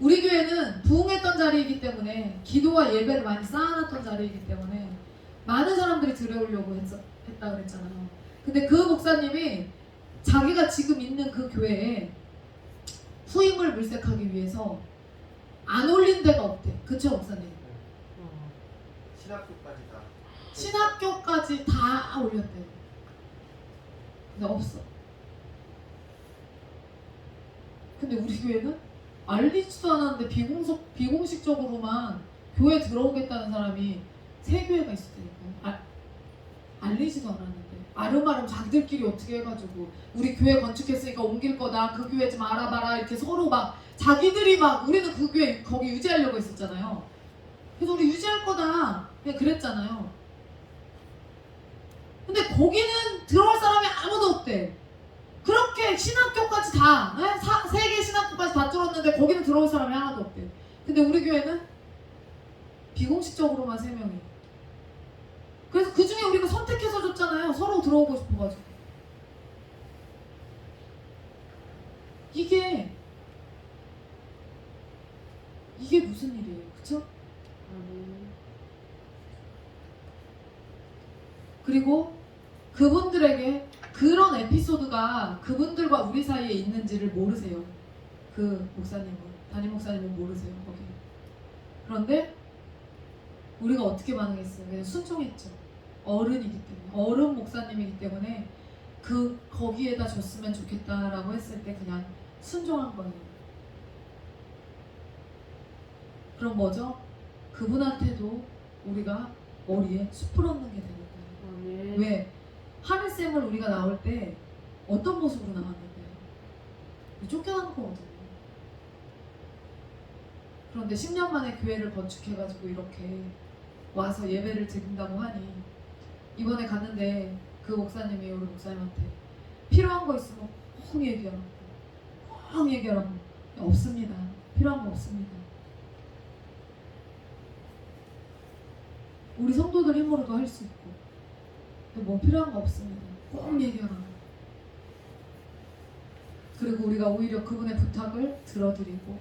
우리 교회는 부흥했던 자리이기 때문에 기도와 예배를 많이 쌓아놨던 자리이기 때문에 많은 사람들이 들어오려고 했다 그랬잖아요. 근데 그 목사님이 자기가 지금 있는 그 교회에 후임을 물색하기 위해서 안 올린 데가 없대. 그쵸 목사님? 신학교까지 다. 신학교까지 다 올렸대. 근데 없어. 근데 우리 교회는 알리지도 않았는데 비공식적으로만 교회 들어오겠다는 사람이 세 교회가 있었다니까요. 알리지도 않았는데 아름아름 자기들끼리 어떻게 해가지고 우리 교회 건축했으니까 옮길 거다. 그 교회 좀 알아봐라. 이렇게 서로 막 자기들이 막 우리는 그 교회 거기 유지하려고 했었잖아요. 그래서 우리 유지할 거다. 그냥 그랬잖아요. 근데 거기는 들어올 사람이 아무도 없대. 그렇게 신학교까지 다, 세 개 신학교까지 다 뚫었는데 거기는 들어올 사람이 하나도 없대. 근데 우리 교회는 비공식적으로만 3명이. 그래서 그 중에 우리가 선택해서 줬잖아요. 서로 들어오고 싶어가지고. 이게 무슨 일이에요, 그쵸? 그리고 그분들에게 그런 에피소드가 그분들과 우리 사이에 있는지를 모르세요. 그 목사님은, 담임 목사님은 모르세요, 거기. 그런데 우리가 어떻게 반응했어요? 그냥 순종했죠. 어른이기 때문에, 어른 목사님이기 때문에 거기에다 줬으면 좋겠다라고 했을 때 그냥 순종한 거예요. 그럼 뭐죠? 그분한테도 우리가 머리에 숯을 얹는 게 되는 거예요. 왜? 하늘샘을 우리가 나올 때 어떤 모습으로 나왔는데? 쫓겨난 거거든요. 그런데 10년 만에 교회를 건축해가지고 이렇게 와서 예배를 드린다고 하니 이번에 갔는데 그 목사님이 우리 목사님한테 필요한 거 있으면 꼭 얘기하라고. 꼭 얘기하라고. 없습니다. 필요한 거 없습니다. 우리 성도들 힘으로도 할 수 있고 뭐 필요한 거 없습니다. 꼭 얘기하라고. 그리고 우리가 오히려 그분의 부탁을 들어드리고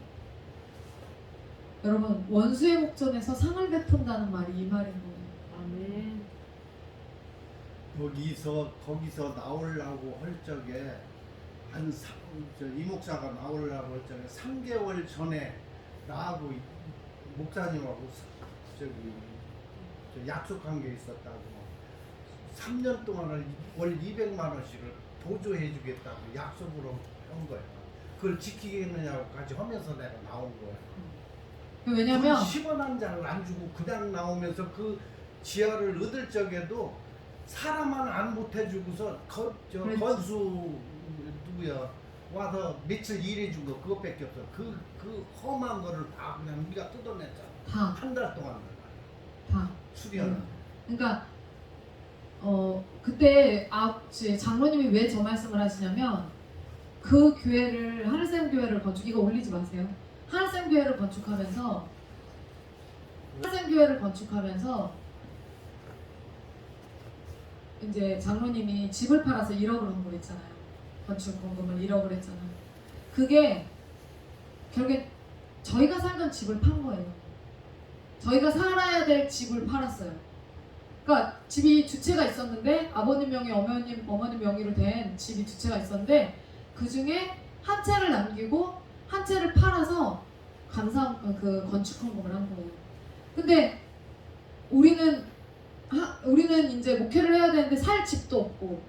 여러분 원수의 목전에서 상을 베푼다는 말이 이 말인 거예요. 아멘. 거기서 나오려고 할 적에 이 목사가 나오려고 할 적에 3개월 전에 나하고 목사님하고 약속한 게 있었다고. 3년 동안을 월 200만 원씩을 보조해 주겠다고 약속으로 한 거야. 그걸 지키겠느냐고까지 하면서 내가 나온 거야. 왜냐면 10원 한 장을 안 주고 그냥 나오면서 그 지하를 얻을 적에도 사람 하나 안 못해주고서 그렇지. 건수 누구야 와서 며칠 일해준 거 그것밖에 없어. 그 험한 거를 다 그냥 우리가 뜯어냈잖아. 다 한 달 동안 수리하는. 그러니까 그때 장로님이 왜 저 말씀을 하시냐면 그 교회를 하늘샘 교회를 이거 올리지 마세요. 하늘샘 교회를 건축하면서 이제 장로님이 집을 팔아서 1억을 환불했잖아요. 건축 공금을 1억을 했잖아요. 그게 결국에 저희가 살던 집을 판 거예요. 저희가 살아야 될 집을 팔았어요. 그러니까 집이 두 채가 있었는데 아버님 명의 어머님 명의로 된 집이 두 채가 있었는데 그 중에 한 채를 남기고 한 채를 팔아서 그 건축 헌금을 한 거예요. 근데 우리는 이제 목회를 해야 되는데 살 집도 없고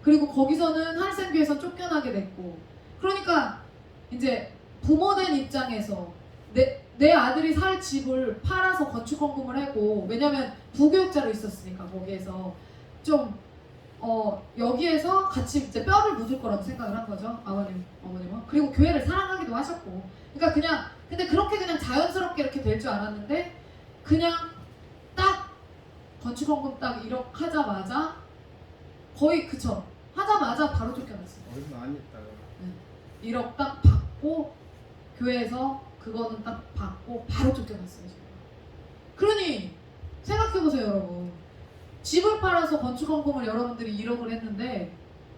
그리고 거기서는 하늘샘교회에서 쫓겨나게 됐고 그러니까 이제 부모된 입장에서 내 아들이 살 집을 팔아서 건축 헌금을 하고 왜냐면 부교육자로 있었으니까 거기에서 좀 여기에서 같이 이제 뼈를 묻을 거라고 생각을 한 거죠. 어머님은. 그리고 교회를 사랑하기도 하셨고. 그러니까 근데 그렇게 그냥 자연스럽게 이렇게 될 줄 알았는데 그냥 딱 건축 헌금 딱 1억 하자마자 거의 하자마자 바로 쫓겨났어요. 얼마 안 있다가 1억 딱 받고 교회에서 그거는 딱 받고 바로 쫓겨났어요. 지금. 그러니 생각해보세요 여러분. 집을 팔아서 건축 헌금을 여러분들이 1억을 했는데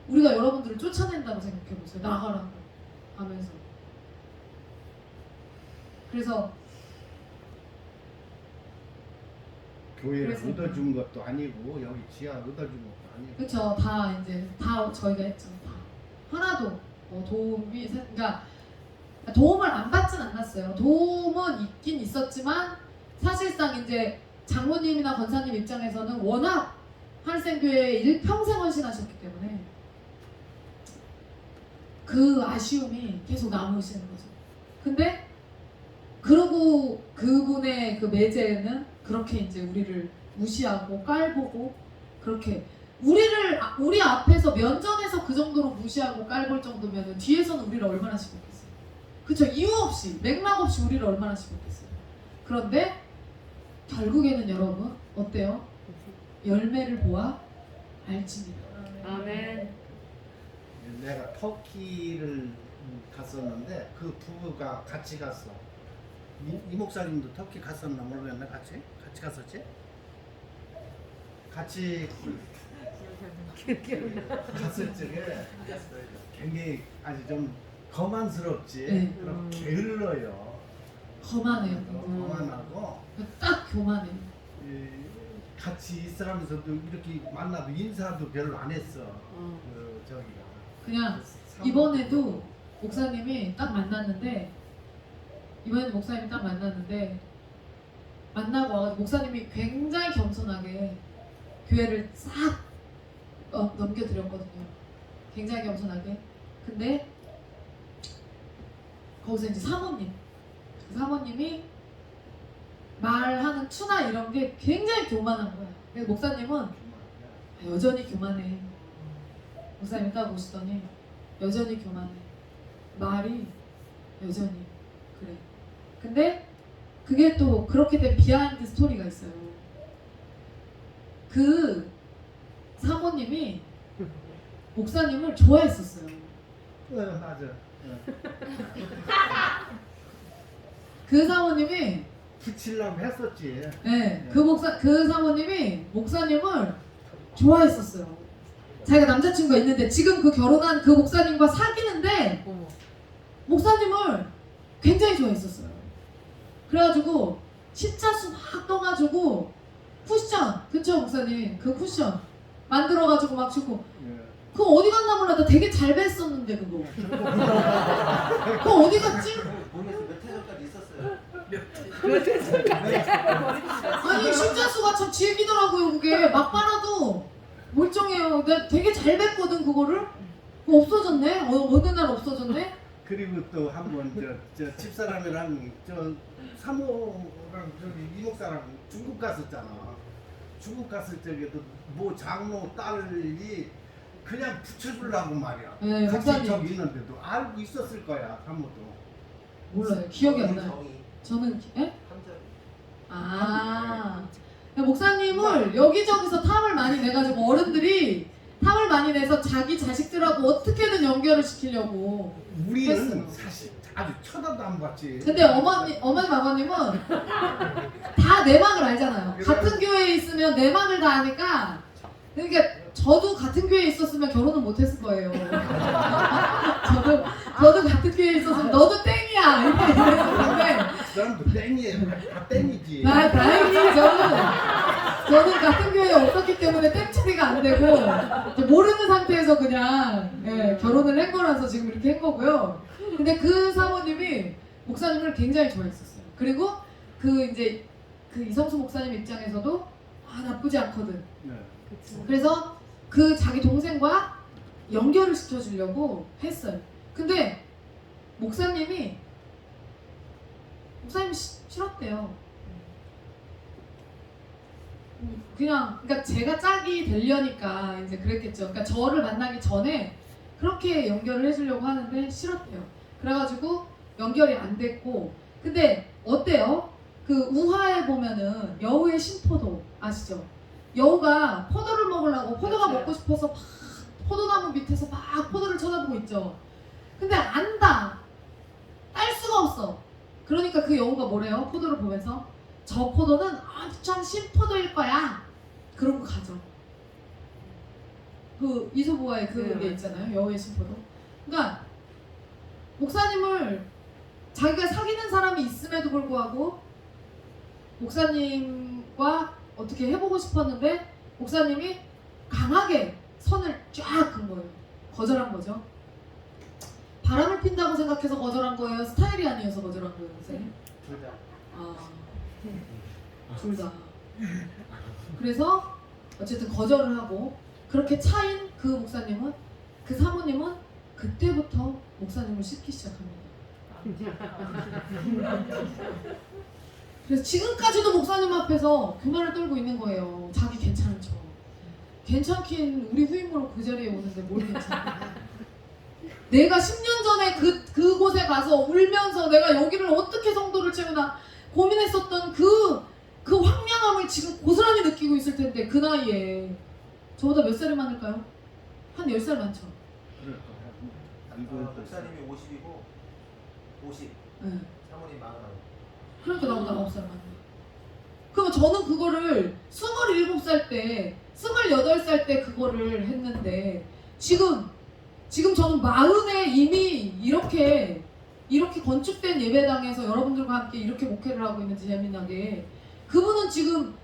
우리가 여러분들을 쫓아낸다고 생각해보세요. 나가라고 하면서. 그래서 교회를 그래서- 얻어준 것도 아니고 여기 지하 얻어준 것도 아니고. 그쵸. 다 저희가 했죠. 다. 하나도 그러니까 도움을 안 받진 않았어요. 도움은 있긴 있었지만 사실상 이제 장로님이나 권사님 입장에서는 워낙 하늘샘교회에 일평생 헌신하셨기 때문에 그 아쉬움이 계속 남으시는 거죠. 근데 그러고 그분의 그 매제는 그렇게 이제 우리를 무시하고 깔보고 그렇게 우리 앞에서 면전에서 그 정도로 무시하고 깔볼 정도면 뒤에서는 우리를 얼마나 씹었겠어요. 그쵸? 이유 없이 맥락 없이 우리를 얼마나 씹었겠어요. 그런데 결국에는 여러분 어때요? 열매를 보아 알지니라. 아멘. 내가 터키를 갔었는데 그 부부가 같이 갔어. 이 목사님도 터키 갔었나 모르겠네. 같이 갔었지? 같이 갔을 적에 굉장히 아주 좀 거만스럽지. 네. 그럼 게을러요. 거만해요. 거만하고 딱 교만해요. 같이 있으면서도 이렇게 만나도 인사도 별로 안 했어. 저기가. 그냥 이번에도 목사님이 딱 만났는데 만나고 와가지고 목사님이 굉장히 겸손하게 교회를 싹 넘겨드렸거든요. 굉장히 겸손하게. 근데 거기서 이제 사모님이 말하는 투나 이런 게 굉장히 교만한 거야. 그래서 목사님은 여전히 교만해. 목사님이 딱 오시더니 여전히 교만해. 말이 여전히 그래. 근데 그게 또 그렇게 된 비하인드 스토리가 있어요. 그 사모님이 목사님을 좋아했었어요. 맞아. 그 사모님이 붙이려고 했었지. 네, 그 사모님이 목사님을 좋아했었어요. 자기가 남자친구가 있는데 지금 그 결혼한 그 목사님과 사귀는데 어머. 목사님을 굉장히 좋아했었어요. 그래가지고 십자수 막 떠가지고 쿠션, 그쵸 목사님? 그 쿠션 만들어가지고 막 주고 예. 그거 어디 갔나 몰라. 나 되게 잘 뵀었는데 그거 그거 어디 갔지? 보면서 몇 해 전까지 있었어요. 아니 십자수가 참 질기더라고요. 그게 막 빨아도 멀쩡해요. 내가 되게 잘 뵀거든 그거를. 그거 없어졌네? 어느 날 없어졌네? 그리고 또 한 번 저 집사람이랑 저 사모랑 저기 이목사랑 중국 갔었잖아. 중국 갔을 적에도 뭐 장로 딸이 그냥 붙여주려고 말이야. 네, 같이 목사님. 저기 있는데도 알고 있었을 거야 사모도. 몰라요. 기억이 안 나요. 정이 저는 예? 함정. 아 목사님을 여기저기서 탐을 많이 내가지고 어른들이 탐을 많이 내서 자기 자식들하고 어떻게든 연결을 시키려고. 우리는 했어요. 사실 아주 쳐다도 안 봤지. 근데 어머니 아버님은 다 내막을 알잖아요. 같은 교회에 있으면 내막을 다 아니까. 그러니까 저도 같은 교회에 있었으면 결혼은 못했을 거예요. 저도 같은 교회에 있었으면 너도 땡이야 이렇게 했었는데 그 사람도 땡이에요. 다 땡이지. 다행히 저는 같은 교회에 없었기 때문에 땡 처리가 안 되고 이제 모르는 상태에서 그냥 결혼을 한 거라서 지금 이렇게 한 거고요. 근데 그 사모님이 목사님을 굉장히 좋아했었어요. 그리고 그 이제 그 이성수 목사님 입장에서도 나쁘지 않거든. 네. 그래서 그 자기 동생과 연결을 시켜주려고 했어요. 근데 목사님이 싫었대요. 그냥 그러니까 제가 짝이 되려니까 이제 그랬겠죠. 그러니까 저를 만나기 전에 그렇게 연결을 해주려고 하는데 싫었대요. 그래가지고 연결이 안 됐고. 근데 어때요? 그 우화에 보면은 여우의 신포도 아시죠? 여우가 포도를 먹으려고 포도가 맞아요. 먹고 싶어서 막 포도나무 밑에서 막 포도를 쳐다보고 있죠. 근데 안다. 딸 수가 없어. 그러니까 그 여우가 뭐래요? 포도를 보면서 저 포도는 엄청 신포도일 거야. 그러고 가죠. 그 이소부화의 그게 네, 있잖아요. 여우의 신포도. 그러니까 목사님을 자기가 사귀는 사람이 있음에도 불구하고 목사님과 어떻게 해보고 싶었는데 목사님이 강하게 선을 쫙 그은 거예요. 거절한 거죠. 바람을 핀다고 생각해서 거절한 거예요? 스타일이 아니어서 거절한 거예요, 목사님? 둘 다. 둘 다. 그래서 어쨌든 거절을 하고 그렇게 차인 그 목사님은 그 사모님은 그때부터 목사님을 씻기 시작합니다. 그래서 지금까지도 목사님 앞에서 교만을 떨고 있는 거예요. 자기 괜찮은 척. 괜찮긴 우리 후임으로 그 자리에 오는데 뭘 괜찮아. 내가 10년 전에 그곳에 가서 울면서 내가 여기를 어떻게 성도를 채우나 고민했었던 그 황량함을 지금 고스란히 느끼고 있을 텐데 그 나이에 저보다 몇 살이 많을까요? 한 10살 많죠. 그럴 거야. 목사님이 50이고 50. 네. 사모님 49. 그러니까 나보다 9살 많아. 그러면 저는 그거를 27살 때 28살 때 그거를 했는데 지금 저는 40에 이미 이렇게 건축된 예배당에서 여러분들과 함께 이렇게 목회를 하고 있는지 재미나게 그분은 지금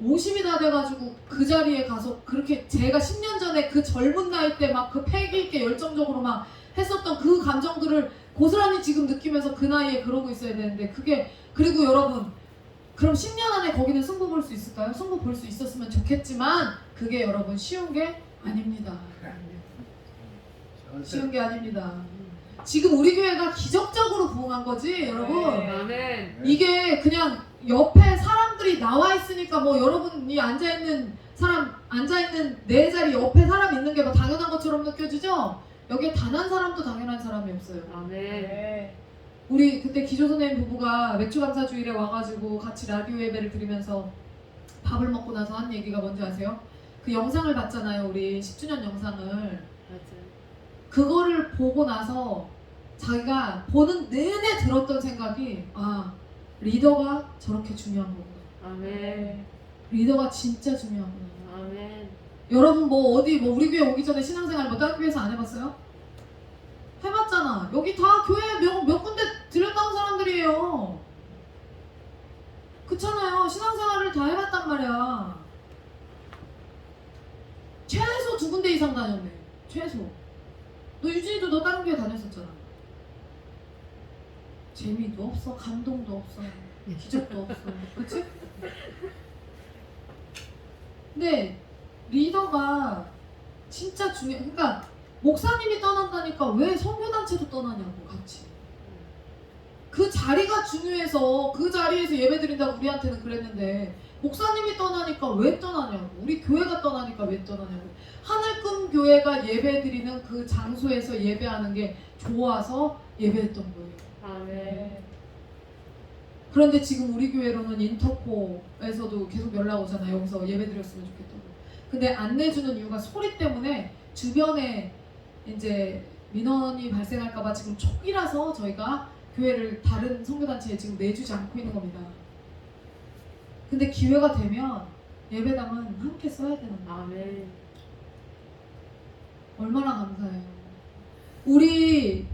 50이 다 돼가지고 그 자리에 가서 그렇게 제가 10년 전에 그 젊은 나이 때 막 그 패기 있게 열정적으로 막 했었던 그 감정들을 고스란히 지금 느끼면서 그 나이에 그러고 있어야 되는데 그게 그리고 여러분 그럼 10년 안에 거기는 승부 볼 수 있을까요? 승부 볼 수 있었으면 좋겠지만 그게 여러분 쉬운 게 아닙니다. 쉬운 게 아닙니다. 지금 우리 교회가 기적적으로 부흥한 거지 여러분. 아멘. 이게 그냥 옆에 사람들이 나와 있으니까 뭐 여러분이 앉아있는 내 자리 옆에 사람 있는 게 뭐 당연한 것처럼 느껴지죠? 여기에 단 한 사람도 당연한 사람이 없어요. 아멘. 우리 그때 기조 선생님 부부가 맥주감사 주일에 와가지고 같이 라디오 예배를 드리면서 밥을 먹고 나서 한 얘기가 뭔지 아세요? 그 영상을 봤잖아요. 우리 10주년 영상을. 맞아요. 그거를 보고 나서 자기가 보는 내내 들었던 생각이 리더가 저렇게 중요한 거구나. 아멘. 리더가 진짜 중요하구나. 아멘. 여러분 뭐 어디 뭐 우리 교회 오기 전에 신앙생활 뭐 다른 교회에서 안 해봤어요? 해봤잖아. 여기 다 교회 몇 군데 들렸다 온 사람들이에요. 그렇잖아요. 신앙생활을 다 해봤단 말이야. 최소 2군데 이상 다녔네. 최소. 너 유진이도 너 다른 교회 다녔었잖아. 재미도 없어. 감동도 없어. 기적도 없어. 그치? 근데 리더가 진짜 그러니까 목사님이 떠난다니까 왜 선교단체도 떠나냐고 같이. 그 자리가 중요해서 그 자리에서 예배드린다고 우리한테는 그랬는데 목사님이 떠나니까 왜 떠나냐고. 우리 교회가 떠나니까 왜 떠나냐고. 하늘금 교회가 예배드리는 그 장소에서 예배하는 게 좋아서 예배했던 거예요. 아멘. 그런데 지금 우리 교회로는 인터포에서도 계속 연락 오잖아요. 여기서 예배 드렸으면 좋겠다고. 근데 안 내주는 이유가 소리 때문에 주변에 이제 민원이 발생할까봐 지금 촉이라서 저희가 교회를 다른 선교단체에 지금 내주지 않고 있는 겁니다. 근데 기회가 되면 예배당은 함께 써야 되는 거예요. 아멘. 얼마나 감사해요. 우리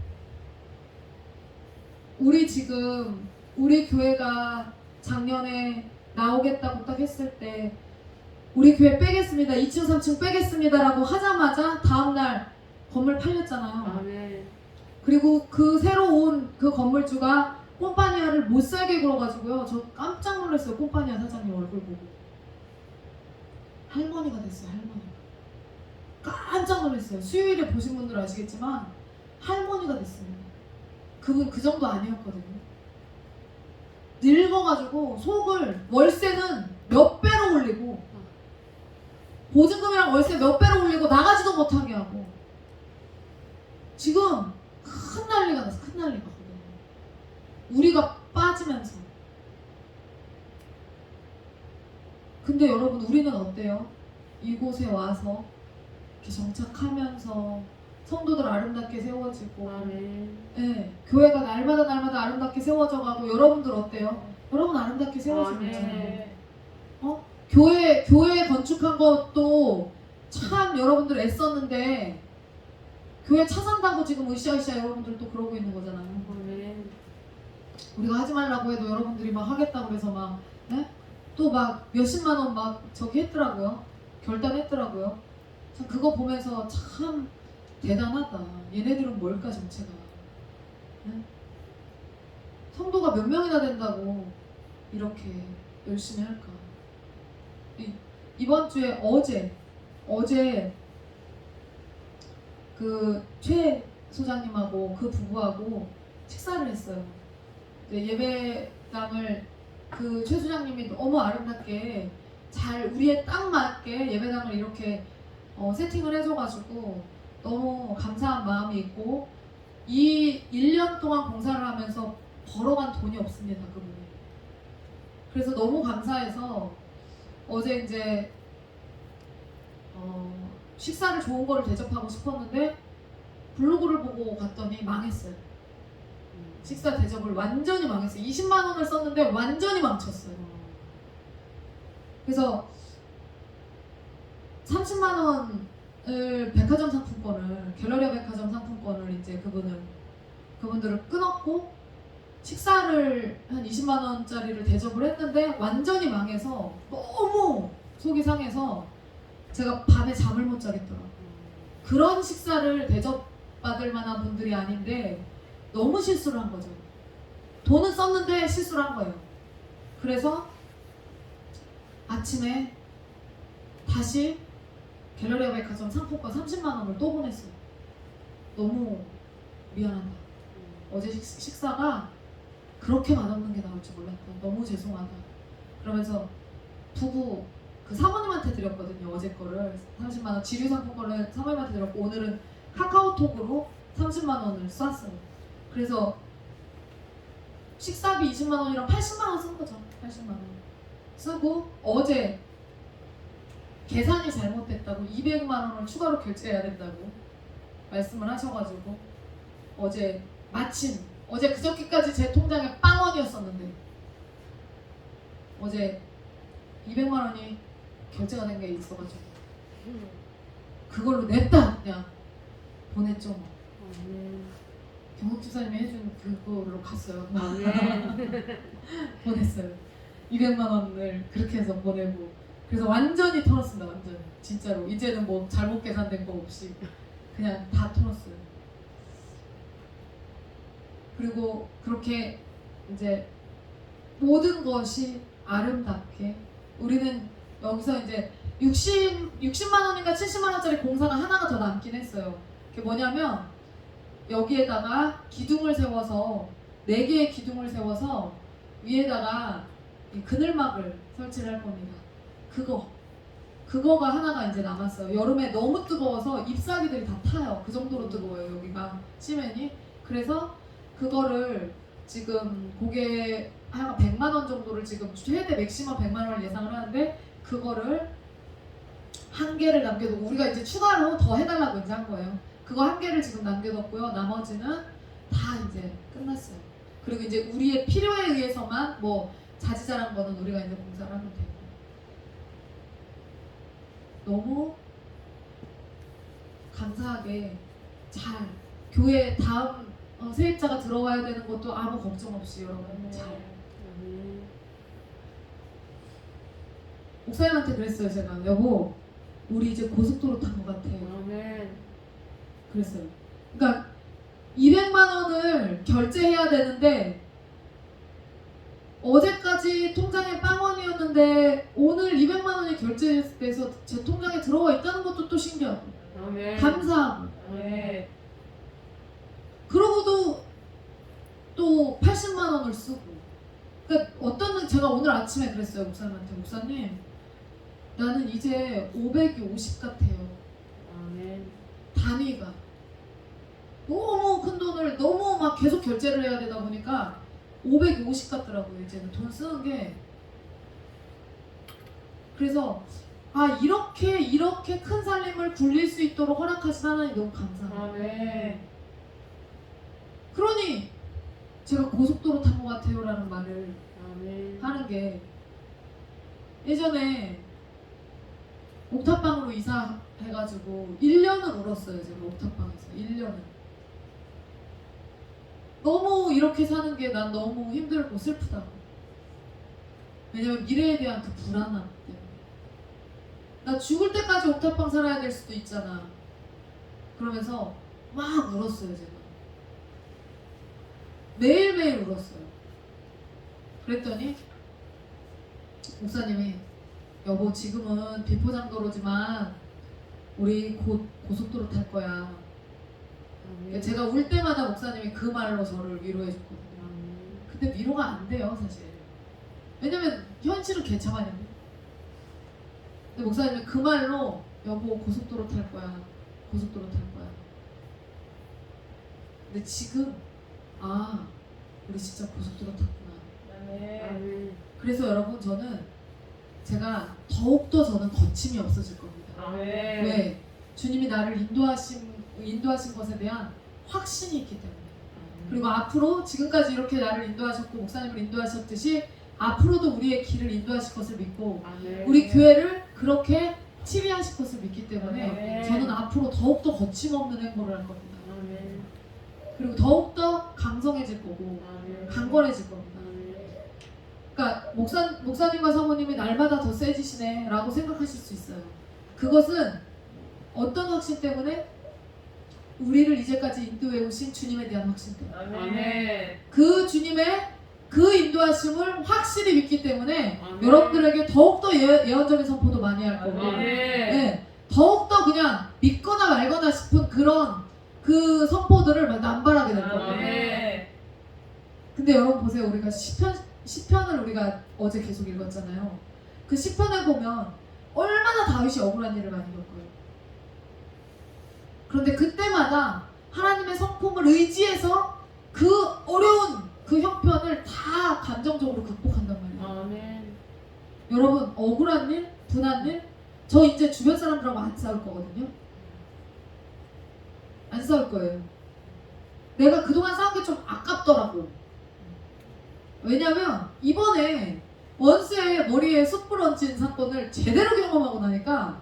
지금 우리 교회가 작년에 나오겠다고 딱 했을 때 우리 교회 빼겠습니다. 2층 3층 빼겠습니다라고 하자마자 다음날 건물 팔렸잖아요. 아멘. 그리고 그 새로 온 그 건물주가 꼼파니아를 못 살게 굴어가지고요. 저 깜짝 놀랐어요. 꼼파니아 사장님 얼굴 보고. 할머니가 됐어요. 할머니가. 깜짝 놀랐어요. 수요일에 보신 분들 아시겠지만 할머니가 됐습니다. 그분 그 정도 아니었거든요. 늙어가지고 속을 월세는 몇 배로 올리고 보증금이랑 월세 몇 배로 올리고 나가지도 못하게 하고 지금 큰 난리가 났어. 큰 난리가 거든요. 우리가 빠지면서. 근데 여러분 우리는 어때요? 이곳에 와서 이렇게 정착하면서 성도들 아름답게 세워지고 아멘. 네, 교회가 날마다 아름답게 세워져가고 여러분들 어때요? 여러분 아름답게 세워지고 있잖아요. 아멘. 교회 건축한 것도 참 여러분들 애썼는데 교회 차 산다고 지금 으쌰으쌰 여러분들도 그러고 있는 거잖아요. 아멘. 우리가 하지 말라고 해도 여러분들이 막 하겠다고 해서 막 또 막 몇십만 원 막 저기 했더라고요. 결단했더라고요. 참 그거 보면서 참 대단하다. 얘네들은 뭘까 정체가. 네? 성도가 몇 명이나 된다고 이렇게 열심히 할까. 이번 주에 어제 그 최 소장님하고 그 부부하고 식사를 했어요. 예배당을 그 최 소장님이 너무 아름답게 잘 우리에 딱 맞게 예배당을 이렇게 세팅을 해줘가지고 너무 감사한 마음이 있고 이 1년 동안 봉사를 하면서 벌어간 돈이 없습니다. 그분이. 그래서 너무 감사해서 어제 이제 식사를 좋은 거를 대접하고 싶었는데 블로그를 보고 갔더니 망했어요. 식사 대접을 완전히 망했어요. 20만 원을 썼는데 완전히 망쳤어요. 그래서 30만 원을 백화점 상품권을 갤러리아 백화점 상품권을 이제 그분들을 끊었고 식사를 한 20만 원짜리를 대접을 했는데 완전히 망해서 너무 속이 상해서 제가 밤에 잠을 못 자겠더라고요. 그런 식사를 대접받을 만한 분들이 아닌데 너무 실수를 한 거죠. 돈은 썼는데 실수를 한 거예요. 그래서 아침에 다시 갤러리아 백화점 상품권 30만 원을 또 보냈어요. 너무 미안하다. 어제 식사가 그렇게 맛없는 게 나올 줄 몰랐다. 너무 죄송하다. 그러면서 부부 그 사모님한테 드렸거든요. 어제 거를 30만 원 지류 상품권을 사모님한테 드렸고 오늘은 카카오톡으로 30만 원을 쐈어요. 그래서 식사비 20만 원이랑 80만 원 쓴 거죠. 80만 원 쓰고 어제 계산이 잘못됐다고 200만 원을 추가로 결제해야 된다고 말씀을 하셔가지고 어제 마침 어제 그저께까지 제 통장에 빵원이었었는데 어제 200만 원이 결제가 된 게 있어가지고 그걸로 냈다 그냥 보냈죠. 뭐. 아멘. 경욱 집사님이 해준 그걸로 갔어요. 아멘. 보냈어요. 200만 원을 그렇게 해서 보내고 그래서 완전히 털었습니다. 완전 진짜로 이제는 뭐 잘못 계산된 거 없이 그냥 다 털었어요. 그리고 그렇게 이제 모든 것이 아름답게 우리는 여기서 이제 60만 원인가 70만 원짜리 공사가 하나가 더 남긴 했어요. 그게 뭐냐면 여기에다가 기둥을 세워서 4개의 기둥을 세워서 위에다가 이 그늘막을 설치를 할 겁니다. 그거가 하나가 이제 남았어요. 여름에 너무 뜨거워서 잎사귀들이 다 타요. 그 정도로 뜨거워요. 여기가 시멘이. 그래서 그거를 지금 그게 한 100만 원 정도를 지금 최대 맥시멈 100만 원을 예상을 하는데 그거를 한 개를 남겨두고 우리가 이제 추가로 더 해달라고 이제 한 거예요. 그거 한 개를 지금 남겨뒀고요. 나머지는 다 이제 끝났어요. 그리고 이제 우리의 필요에 의해서만 뭐 자지자란 거는 우리가 이제 공사를 하면 되고 너무 감사하게 잘 교회 다음 세입자가 들어와야 되는 것도 아무 걱정 없이 여러분 잘 아멘. 목사님한테 그랬어요. 제가 여보 우리 이제 고속도로 탄 것 같아요. 아멘. 그랬어요. 그러니까 200만 원을 결제해야 되는데 어제까지 통장에 빵원이었는데 오늘 200만 원이 결제돼서 제 통장에 들어와 있다는 것도 또 신기하고 아멘. 감사하고 아멘. 그러고도 또 80만 원을 쓰고 그러니까 어떤 제가 오늘 아침에 그랬어요. 목사님한테 목사님 나는 이제 500이 50 같아요. 아멘. 단위가 너무 큰 돈을 너무 막 계속 결제를 해야 되다 보니까 550 같더라고요. 이제는 돈 쓰는 게. 그래서 아 이렇게 큰 살림을 굴릴 수 있도록 허락하신 하나님 너무 감사합니다. 아멘. 그러니 제가 고속도로 탄 것 같아요 라는 말을 아멘. 하는 게 예전에 옥탑방으로 이사해가지고 1년을 울었어요. 제가 옥탑방에서 1년을 너무 이렇게 사는 게 난 너무 힘들고 슬프다고. 왜냐면 미래에 대한 그 불안함 때문에 나 죽을 때까지 옥탑방 살아야 될 수도 있잖아. 그러면서 막 울었어요. 제가 매일매일 울었어요. 그랬더니 목사님이 여보 지금은 비포장도로지만 우리 곧 고속도로 탈 거야. 아멘. 제가 울 때마다 목사님이 그 말로 저를 위로해줬거든요. 아멘. 근데 위로가 안 돼요 사실. 왜냐면 현실은 개차반인데. 근데 목사님이 그 말로 여보 고속도로 탈 거야. 고속도로 탈 거야. 근데 지금 아 우리 진짜 고속도로 탔구나. 아멘. 그래서 여러분 저는 제가 더욱더 저는 거침이 없어질 겁니다. 아멘. 왜? 주님이 나를 인도하신 것에 대한 확신이 있기 때문에. 그리고 앞으로 지금까지 이렇게 나를 인도하셨고 목사님을 인도하셨듯이 앞으로도 우리의 길을 인도하실 것을 믿고 아멘. 우리 교회를 그렇게 치리하실 것을 믿기 때문에 아멘. 저는 앞으로 더욱더 거침없는 행보를 할 겁니다. 아멘. 그리고 더욱더 강성해질 거고 아멘. 강건해질 겁니다. 아멘. 그러니까 목사님과 사모님이 날마다 더 세지시네 라고 생각하실 수 있어요. 그것은 어떤 확신 때문에? 우리를 이제까지 인도해 오신 주님에 대한 확신 때문에. 아멘. 그 주님의 그 인도하심을 확실히 믿기 때문에 아멘. 여러분들에게 더욱더 예언적인 선포도 많이 할 거고 아멘. 네, 더욱더 그냥 믿거나 말거나 싶은 그런 그 선포들을 막 남발하게 될 거예요. 아멘. 근데 여러분 보세요. 우리가 시편을 우리가 어제 계속 읽었잖아요. 그 시편에 보면 얼마나 다윗이 억울한 일을 많이 겪어요. 그런데 그때마다 하나님의 성품을 의지해서 그 어려운 그 형편을 다 감정적으로 극복한단 말이에요. 아멘. 여러분 억울한 일, 분한 일, 저 이제 주변 사람들하고 안 싸울 거거든요. 안 싸울 거예요. 내가 그동안 싸운 게 좀 아깝더라고. 왜냐면 이번에 원수의 머리에 숯불 얹힌 사건을 제대로 경험하고 나니까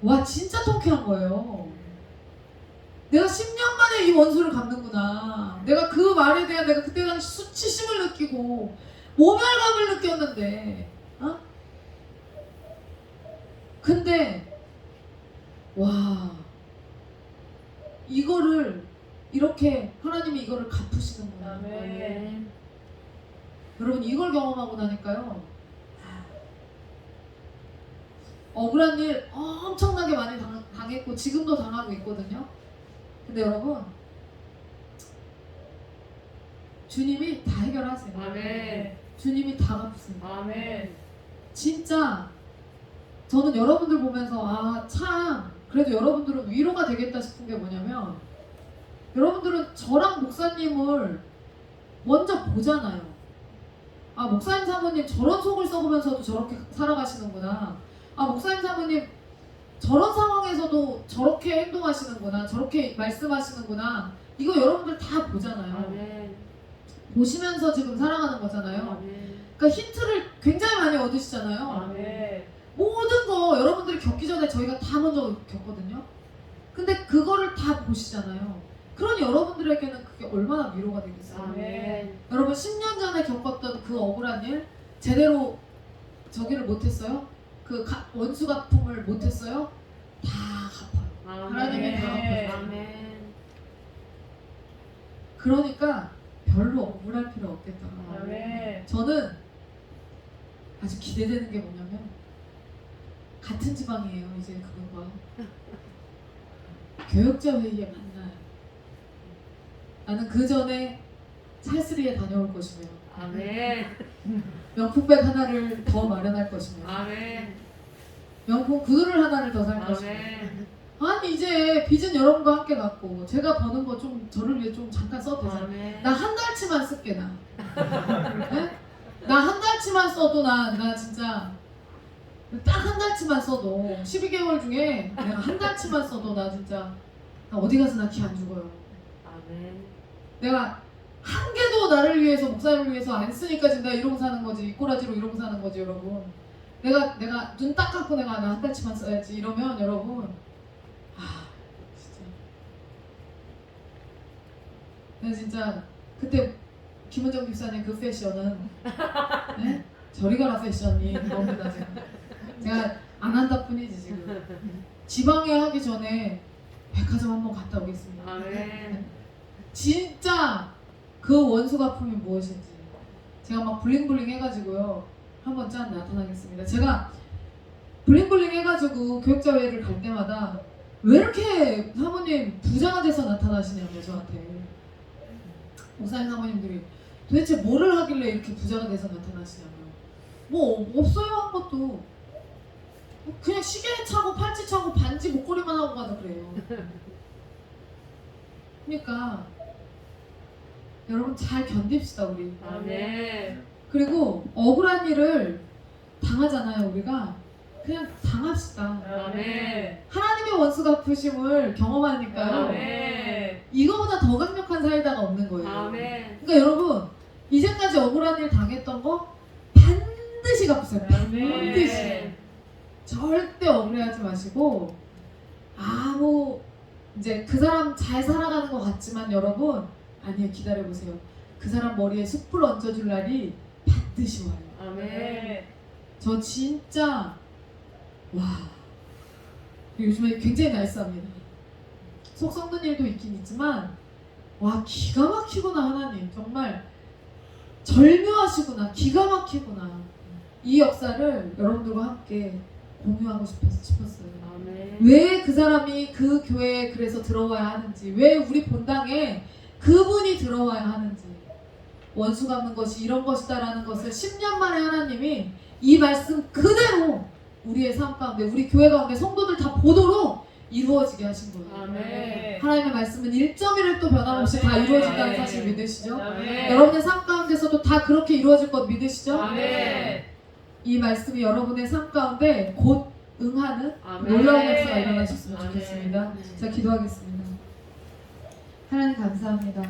와 진짜 통쾌한 거예요. 내가 10년 만에 이 원수를 갚는구나. 내가 그 말에 대한 내가 그때 당시 수치심을 느끼고 모멸감을 느꼈는데 근데 와 이거를 이렇게 하나님이 이거를 갚으시는구나. 아멘. 여러분 이걸 경험하고 나니까요 억울한 일 엄청나게 많이 당했고 지금도 당하고 있거든요. 근데 여러분 주님이 다 해결하세요. 아멘. 주님이 다 갚으세요. 아멘. 진짜 저는 여러분들 보면서 참 그래도 여러분들은 위로가 되겠다 싶은 게 뭐냐면 여러분들은 저랑 목사님을 먼저 보잖아요. 목사님 사모님 저런 속을 썩으면서도 저렇게 살아가시는구나. 목사님 사모님 저런 상황에서도 저렇게 행동하시는구나. 저렇게 말씀하시는구나. 이거 여러분들 다 보잖아요. 아멘. 보시면서 지금 살아가는 거잖아요. 아멘. 그러니까 힌트를 굉장히 많이 얻으시잖아요. 아멘. 모든 거 여러분들이 겪기 전에 저희가 다 먼저 겪거든요. 근데 그거를 다 보시잖아요. 그러니 여러분들에게는 그게 얼마나 위로가 되겠어요. 아멘. 여러분 10년 전에 겪었던 그 억울한 일 제대로 저기를 못했어요? 그 원수 갚음을 못했어요? 다 갚아요. 하나님이 다 갚아요. 아멘. 그러니까 별로 억울할 필요 없겠다. 아멘. 저는 아주 기대되는 게 뭐냐면 같은 지방이에요. 이제 그분과 교역자 회의에 만나요. 나는 그 전에 찰스리에 다녀올 것이며 아멘. 명품백 하나를 더 마련할 것이며 아멘. 명품 구두를 하나를 더 살 것이며 아멘. 아니 이제 빚은 여러분과 함께 갚고 제가 버는 거 좀 저를 위해 좀 잠깐 써도 되잖아. 아멘. 나 한 달치만 쓸게 나. 네? 나 한 달치만 써도 나 진짜 딱 한 달치만 써도 12개월 중에 내가 한 달치만 써도 나 진짜 나 어디 가서 나 기 안 죽어요. 아멘. 내가 한 개도 나를 위해서 목사님을 위해서 안 쓰니까 지금 내가 이러고 사는 거지. 이 꼬라지로 이러고 사는 거지 여러분. 내가 눈 딱 감고 내가 나 한 달치만 써야지 이러면 여러분 진짜 내가 진짜 그때 김은정 집사님 그 패션은 네? 저리 가라 패션이 겁니다 제가 안 한다 뿐이지 지금 지방에 하기 전에 백화점 한번 갔다 오겠습니다. 아멘. 진짜 그 원수 갚음이 무엇인지 제가 막 블링블링 해가지고요 한번 짠 나타나겠습니다. 제가 블링블링 해가지고 교육자회를 갈 때마다 왜 이렇게 사모님 부자가 돼서 나타나시냐고 저한테 목사님 사모님들이 도대체 뭐를 하길래 이렇게 부자가 돼서 나타나시냐고. 뭐 없어요 한 것도 그냥 시계 차고 팔찌 차고 반지 목걸이만 하고 가도 그래요. 그러니까 여러분 잘 견딥시다 우리. 아멘. 그리고 억울한 일을 당하잖아요 우리가. 그냥 당합시다. 아멘. 하나님의 원수 갚으심을 경험하니까요. 아멘. 이거보다 더 강력한 사이다가 없는 거예요. 아멘. 그러니까 여러분 이제까지 억울한 일 당했던 거 반드시 갚으세요. 반드시. 아멘. 절대 억울해하지 마시고 이제 그 사람 잘 살아가는 것 같지만 여러분 아니에요. 기다려보세요. 그 사람 머리에 숯불 얹어줄 날이 반드시 와요. 아멘. 저 진짜 요즘에 굉장히 날쌔합니다. 속 썩는 일도 있긴 있지만 기가 막히구나 하나님. 정말 절묘하시구나. 기가 막히구나. 이 역사를 여러분들과 함께 공유하고 싶었어요. 아멘. 왜 그 사람이 그 교회에 그래서 들어와야 하는지, 왜 우리 본당에 그분이 들어와야 하는지, 원수 갚는 것이 이런 것이다라는 것을 10년 만에 하나님이 이 말씀 그대로 우리의 삶 가운데, 우리 교회 가운데 성도들 다 보도록 이루어지게 하신 거예요. 아멘. 하나님의 말씀은 1.1도 변함없이 다 이루어진다는 사실 믿으시죠? 아멘. 여러분의 삶 가운데서도 다 그렇게 이루어질 것 믿으시죠? 아멘. 이 말씀이 여러분의 삶 가운데 곧 응하는 아멘. 놀라운 역사가 일어나셨으면 아멘. 좋겠습니다. 자, 기도하겠습니다. 하나님 감사합니다.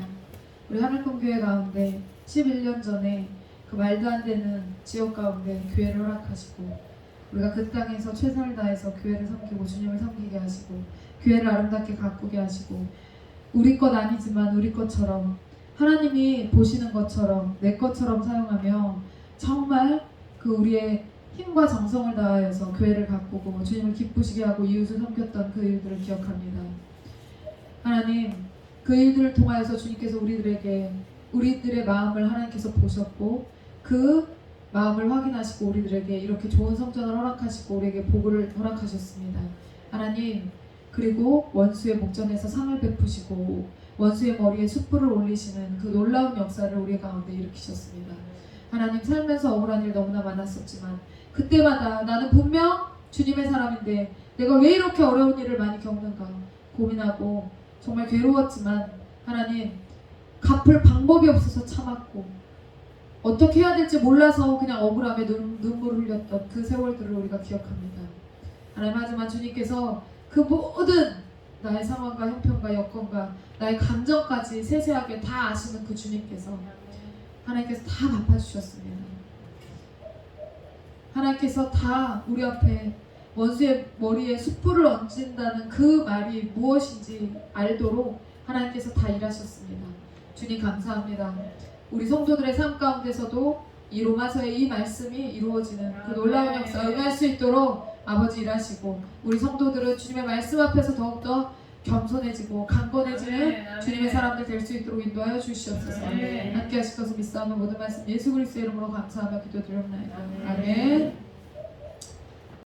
우리 하늘꿈교회 가운데 11년 전에 그 말도 안 되는 지역 가운데 교회를 허락하시고 우리가 그 땅에서 최선을 다해서 교회를 섬기고 주님을 섬기게 하시고 교회를 아름답게 가꾸게 하시고 우리 것 아니지만 우리 것처럼 하나님이 보시는 것처럼 내 것처럼 사용하며 정말 그 우리의 힘과 정성을 다하여서 교회를 가꾸고 주님을 기쁘시게 하고 이웃을 섬겼던 그 일들을 기억합니다. 하나님, 그 일들을 통하여서 주님께서 우리들의 마음을 하나님께서 보셨고 그 마음을 확인하시고 우리들에게 이렇게 좋은 성전을 허락하시고 우리에게 복을 허락하셨습니다. 하나님, 그리고 원수의 목전에서 상을 베푸시고 원수의 머리에 숯불을 올리시는 그 놀라운 역사를 우리 가운데 일으키셨습니다. 하나님, 살면서 억울한 일 너무나 많았었지만 그때마다 나는 분명 주님의 사람인데 내가 왜 이렇게 어려운 일을 많이 겪는가 고민하고 정말 괴로웠지만 하나님, 갚을 방법이 없어서 참았고 어떻게 해야 될지 몰라서 그냥 억울함에 눈물을 흘렸던 그 세월들을 우리가 기억합니다. 하나님, 하지만 주님께서 그 모든 나의 상황과 형편과 여건과 나의 감정까지 세세하게 다 아시는 그 주님께서 하나님께서 다 갚아주셨습니다. 하나님께서 다 우리 앞에 원수의 머리에 숯불을 얹는다는 그 말이 무엇인지 알도록 하나님께서 다 일하셨습니다. 주님 감사합니다. 우리 성도들의 삶 가운데서도 이 로마서의 이 말씀이 이루어지는 그 놀라운 역사 응할 수 있도록 아버지 일하시고 우리 성도들은 주님의 말씀 앞에서 더욱더 겸손해지고 강건해지는 주님의 사람들 될 수 있도록 인도하여 주시옵소서. 함께 하실 것을 믿사오며 모든 말씀 예수 그리스도의 이름으로 감사하며 기도드리옵나이다. 아멘.